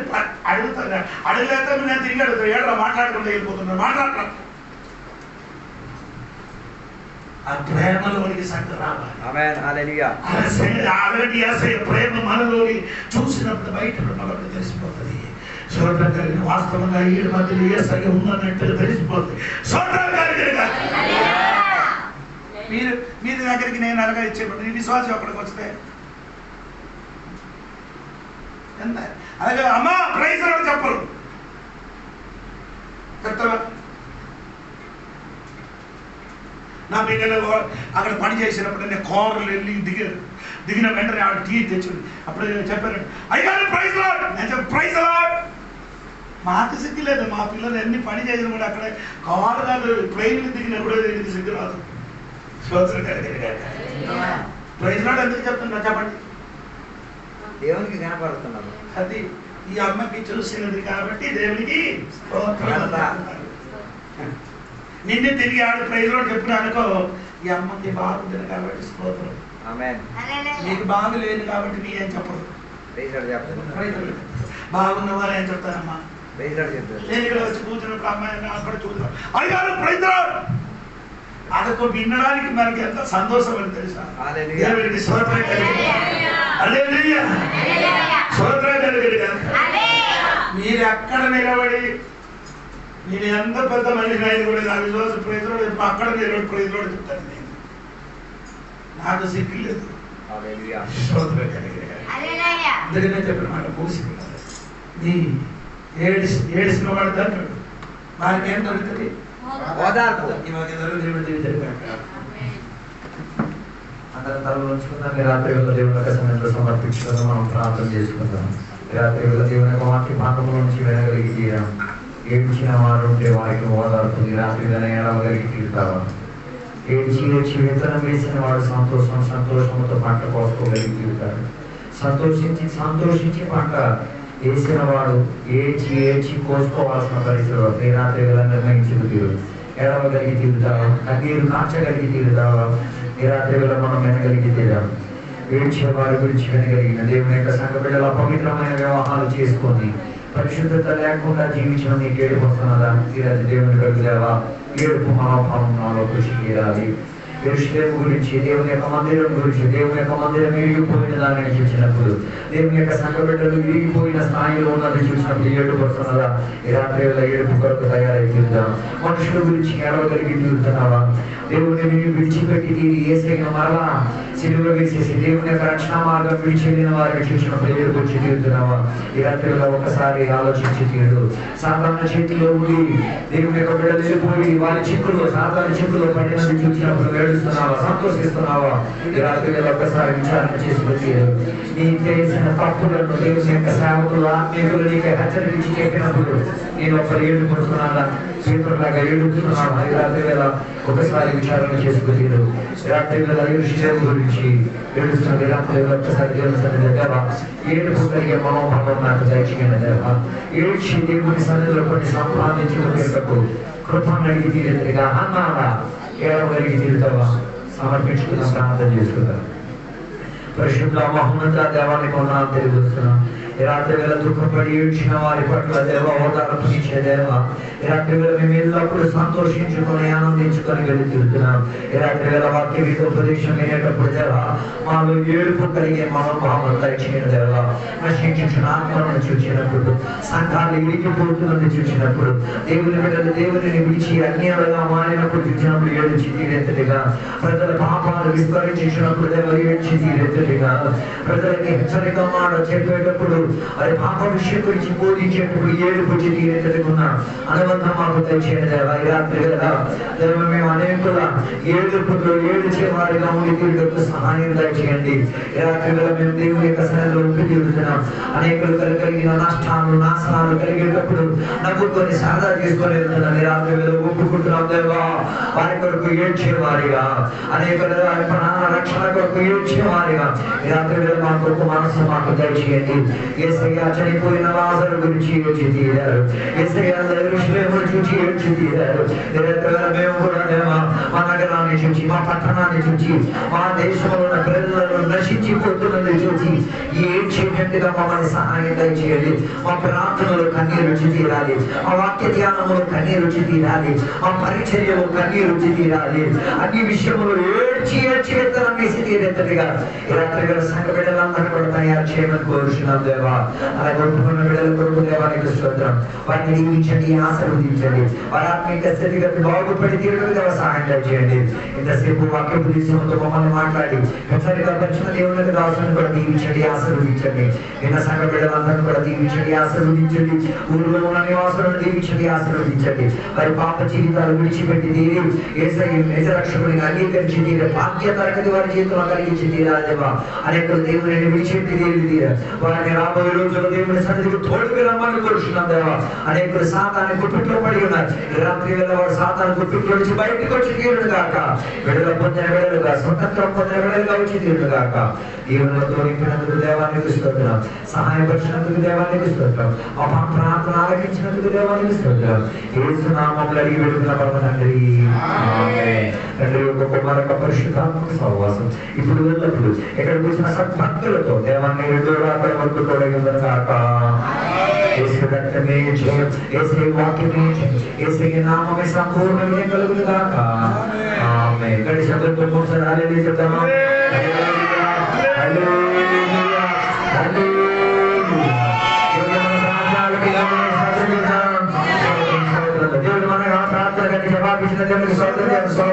అడుగుతారు. అడగలేక నేను తిరిగి అడుగుతాను, ఏడరా మాట్లాడకుండా వెళ్ళిపోతున్నారు, మాట్లాడతారు. ఆ ప్రేమలోనికి సంఘం రావాలి. ఆల్రెడీ ప్రేమ మనలోని చూసినప్పుడు బయట ఉన్నవాళ్ళు తెలిసిపోతుంది. సోదరం కలిగిన వాస్తవంగా ఈ మధ్యలో ఏ సంఘం ఉందన్నట్టు తెలిసిపోతుంది. సోదరం కలిగిన మీరు దగ్గరికి నేను అలాగా ఇచ్చేప్పుడు నీ విశ్వాసం అక్కడికి వస్తే ఎంత అలాగే అమ్మా ప్రైజ్ అని చెప్పరు, చెప్తావా? నా పిల్లలు అక్కడ పని చేసినప్పుడు నేను కోరలు వెళ్ళి దిగారు, దిగిన వెంటనే ఆవిడ టీ తెచ్చుంది. అప్పుడు చెప్పారు, అయ్యారు ప్రైజ్ లార్డ్. నేను చెప్పి ప్రైజ్ లార్డ్. మాకు సిగ్గు లేదు, మా పిల్లలు ఎన్ని పని చేసిన కూడా అక్కడ కారు కాదు ట్రైన్లు దిగిన కూడా దీనికి సిగ్గు రాదు. ప్రైజ్ లార్డ్ ఎందుకు చెప్తున్నా చెప్పండి? దేవునికి కనపడుతున్నారు. అది ఈ అమ్మకి చూసినది కాబట్టి దేవునికి నిన్నే తిరిగి ఆడు ప్రైజ్ లార్డ్ చెప్పిన అనుకో, ఈ అమ్మకి బాగుంటుంది కాబట్టి స్తోత్రం. ఆమేన్. నీకు బాగులేదు కాబట్టి నీ ఏం చెప్పదు. ప్రైజ్ లార్డ్ చెప్తారు. బాగున్న వారు ఏం చెప్తారమ్మా? ప్రైజ్ లార్డ్ చెప్తారు. నేను ఇక్కడ వచ్చి కూర్చున్నప్పుడు అమ్మాయి అక్కడ చూద్దాం అడిగారు ప్రైజ్ లార్డ్. అదొక వినడానికి మనకి ఎంత సంతోషం అని తెలుసా? దేవుడికి స్తోత్రం కలిగి హల్లెలూయా స్తోత్రం కలిగి. మీరు ఎక్కడ నిలబడి నేను ఎంత పెద్ద మనిషి అయినా కూడా నా విశ్వాసం ప్రైజ్ లార్డ్ అక్కడ నిలబడి ప్రైజ్ లార్డ్ చెప్తాను. నేను నాకు సిగ్గు లేదు. స్తోత్రం కలిగి అందుకనే చెప్పిన మాట పూసి నీ ఏడిసిన వాడు అంటాడు, వారికి ఏం దొరుకుతుంది? ఓదార్పు. అందరం తలలు ఉంచుకుందాం. ఈ రాత్రి వేళ దేవుని యొక్క సన్నిధిలో సమర్పించుకుందాం. మనం ప్రార్థన చేసుకుందాం. ఈ రాత్రి వేళ దేవుని యొక్క వాక్య భాగంలో నుంచి వినగలిగి తీరాం. ఏడ్చిన వారు ఉంటే వారికి ఓదార్పు. ఈ రాత్రి వేళ ఏడవగలిగి తీరుతావా? ఏడ్చి విత్తనం వేసిన వాడు సంతోషంతో పంట కోసుకోగలిగి తీరుతాడు. సంతోషించి పంట వేసిన వాడు ఏడ్చి కోసుకోవాల్సిన పరిస్థితులు ఈ రాత్రి వేళ నిర్ణయించుకు తీరు. ఏడవగలిగి తీరుతావా? కన్నీరు కాచగలిగి తీరుతావా? ఈ రాత్రి వేళ మనం వినగలిగి తీరాం. ఏడ్చే వారి గురించి వినగలిగిన దేవుని యొక్క సంఘ బిడ్డల పవిత్రమైన వివాహాలు చేసుకొని పరిశుద్ధత లేకుండా జీవించడం నీకు ఏడుపు వస్తున్నదా? ఈరోజు దేవుని కలుగుదేవా ఏడుపు మనోభావం నాలో కృషి చేయాలి. యెరూషలేము గురించి, దేవుని యొక్క మందిరం గురించి, దేవుని యొక్క మందిరం విరిగిపోయిన దానిని చూసినప్పుడు, దేవుని యొక్క సంఘ బిడ్డలు విరిగిపోయిన స్థాయిలో ఉన్నది చూసినప్పుడు ఏడుపు వస్తున్నదా? ఈ రాత్రి వేళ ఏడుపు కొరకు తయారై తీరుదాం. మనుషుల గురించి ఏడవగలిగి తీరుతున్నావా? దేవుని విడిచిపెట్టి తీరి యేసయ్యను మరలా సిలువ వేసేసి దేవుని యొక్క రక్షణ మార్గం విడిచెళ్ళిన వారిని చూసినప్పుడు ఏడుపు వచ్చి తీరుతున్నావా? ఈ రాత్రి వేళ ఒకసారి ఆలోచించి తీరు. సాధారణ చేతిలో ఉండి దేవుని యొక్క బిడ్డలు వెళ్ళిపోయి వారి చిక్కులు సాధారణ చిక్కులో పడినది చూసినప్పుడు ఏడుస్తున్నావా? సంతోషిస్తున్నావా? ఈ రాత్రి వేళ ఒక్కసారి విచారణ చేసుకుని నీ చేసిన తప్పులను దేవుని యొక్క సేవకులు ఆత్మీయులు నీకు హెచ్చరించి చెప్పినప్పుడు నేను ఒకరు ఏడుకుంటున్నానా? పేతురులాగా ఏడుస్తున్నావా? ఈ రాత్రి వేళ ఒకసారి విచారణ చేసుకుని రాత్రి వేళ యెరూషలేము గురించి ఏడుస్తున్న రాత్రి వేళ ఒక్కసారి దేవుని సన్నిధిలో దేవా ఏడుపు కలిగే మనోభావం నాకు దయచేయండి దేవా. ఏడ్చి దేవుని సన్నిధిలో కొన్ని సంపాదించుకునేటప్పుడు కృపను అడిగి తీరేదిగా అన్నారా? ఏడవగలిగి తీరుతావా? సమర్పించుకున్న ప్రార్థన చేసుకుందాం. పరిశుద్ధ మహోన్నత దేవానికి వందనాలు తెలియజేస్తున్నాం. ఈ రాత్రి వేళ దుఃఖపడి ఏడ్చిన వారి పట్ల దేవ ఓదార్పునిచ్చే దేవ, ఈ రాత్రి వేళ మేము ఎల్లప్పుడూ సంతోషించుకొని ఆనందించుకొని వెళ్ళి తిరుగుతున్నాం. ఈ రాత్రి వేళ వాక్య ఉపదేశం వినేటప్పుడు దేవ మాలో ఏడుపు కలిగే మనోభావం దయచేయండి దేవ. నశించిన ఆత్మలను చూసినప్పుడు, సంఘాలు ఇరిగిపోతున్నది చూసినప్పుడు, దేవుని బిడ్డలు దేవుని విడిచి అన్యాలుగా మారినప్పుడు చూసినప్పుడు ఏడ్చి తీరెత్తడిగా, ప్రజల పాపాలు విస్మరించినప్పుడు దేవ ఏడ్చి తీరెత్తడిగా, ప్రజలకి హెచ్చరిక మాట చెప్పేటప్పుడు అది పాప విషయం గురించి బోధించేటప్పుడు ఏడుపు వచ్చి తీరెత్తడుకున్న అనుబంధం మాకు దయచేయండి దేవ. ఈ రాత్రి వేళ దేవ మేము అనేకుల ఏడుపుతో ఏడ్చే వారిగా ఉండి తీరుటకు సహాయం దయచేయండి. ఈ రాత్రి వేళ మేము దేవుని యొక్క సన్నిధిలో ఉండి తీరుతున్నాం. అనేకులు కలిగిన నష్టాలు నాశనాలు కలిగేటప్పుడు నవ్వుకొని సరదా చేసుకొని వెళ్తున్నాం. ఈ రాత్రి వేళ ఒప్పుకుంటున్నాం దేవా వారి కొరకు ఏడ్చే వారిగా, అనేకుల రక్షణ కొరకు ఏడ్చే వారిగా ఈ రాత్రి వేళ మా కొరకు మనసు మాకు దయచేయండి. యేసయ్య చనిపోయిన లాజరు గురించి ఏడ్చి తీరారు. యేసయ్య యెరూషలేమును చూచి ఏడ్చి తీరారు. ఈ రాత్రి వేళ మేము కూడా దేవా మా నగరాన్ని చూచి, మా పట్టణాన్ని చూచి, మా దేశంలో ఉన్న ప్రజలను నశించిపోతున్నది చూచి ఏడ్చేటట్టుగా మమ్మల్ని సహాయం దయచేయండి. మా ప్రార్థనలు కన్నీరు రుచి తీరాలి, మా వాక్య ధ్యానములు కన్నీరు రుచి తీరాలి, మా పరిచర్యలు కన్నీరు రుచి తీరాలి. అన్ని విషయములు ఏడ్చి విత్తనం వేసి తీరేటట్టుగా ఈ రాత్రి వేళ సంఘ బిడ్డలందరూ కూడా తయారు చేయమని కోరుచున్నాం దేవా. దేవా. అలా కొట్టుకున్న బిడ్డల కొరకు దేవానికి స్తోత్రం. వారిని దీవించండి, ఆశీర్వదించండి. వారి ఆత్మీయ స్థితిగతి బాగుపడి తీరుగా సహాయం చేయండి. ఇంతసేపు వాక్యపు దేశంతో మమ్మల్ని మాట్లాడి ఒకసారిగా పరిచిన దేవునికి దాసులను కూడా దీవించండి, ఆశీర్వదించండి. నిన్న సంఘ బిడ్డలందరినీ కూడా దీవించండి, ఆశీర్వదించండి. ఊరిలో ఉన్న నివాసులను దీవించండి, ఆశీర్వదించండి. వారి పాప జీవితాలు విడిచిపెట్టి తీరి నిజ రక్షకుడిని అంగీకరించి తీరే భాగ్య తరగతి వారి జీవితంలో కలిగించి తీరాదేవా. అనేక దేవుని విడిచిపెట్టి తీరి తీర వారిని రాబోయే రోజుల్లో దేవుని సన్నిధికి తోడుగా రమ్మని కోరుచున్నాం దేవా. అనేకులు సాతాన్ని గుప్పిట్లో పడి ఉన్నారు. రాత్రి వేళ వాడు సాతాన్ని గుప్పిట్లో నుంచి బయటకు వచ్చి తీరుడు కాక, విడుదల పొందిన విడుదలుగా, స్వతంత్రం పొందిన విడుదలుగా వచ్చి తీరుడు కాక. దేవునితో నింపినందుకు దేవానికి స్తోత్రం. సహాయపరిచినందుకు దేవానికి స్తోత్రం. ప్రార్థన ఆలకించినందుకు దేవానికి స్తోత్రం. యేసు నామములో అడిగి వెళ్తున్న పరమ తండ్రి, ఆమేన్. తండ్రి యొక్క కుమారక పరిశుద్ధాత్మక సహవాసం ఇప్పుడు వెళ్ళప్పుడు ఎక్కడికి వచ్చిన సద్భక్తులతో దేవాన్ని అక్కడ వరకు తోడగిన కాక. యేసు రక్తమే జయం, యేసు వాక్యమే జయం, యేసు నామమే సంపూర్ణ విజయం కలుగును గాక. ఆమేన్. గడి శబ్దంతో ఒకసారి హల్లెలూయా చెప్తామా? హల్లెలూయా, హల్లెలూయా, హల్లెలూయా. దేవుడు మన ప్రార్థనకి జవాబిచ్చిన దేవునికి స్తోత్రం చేద్దాం.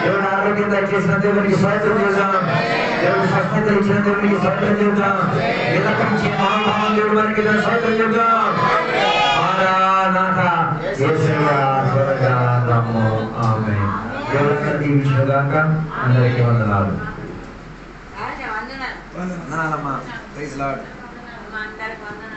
దేవుడు ఆరోగ్యం దయచేసిన దేవునికి స్తోత్రం చేద్దాం. దేవుడు స్వస్థత ఇచ్చిన దేవునికి స్తోత్రం చేద్దాం. విలపించే మహాభావం దేవుడు మనకి స్తోత్రం చేద్దాం. మారానాథా, యేసయ్యా త్వరగా రమ్ము. ఆమేన్. దేవుడు దీవించుగాక. అందరికీ వందనాలు. వందనాలమ్మా. Praise lord. అందరికి వందనాలు.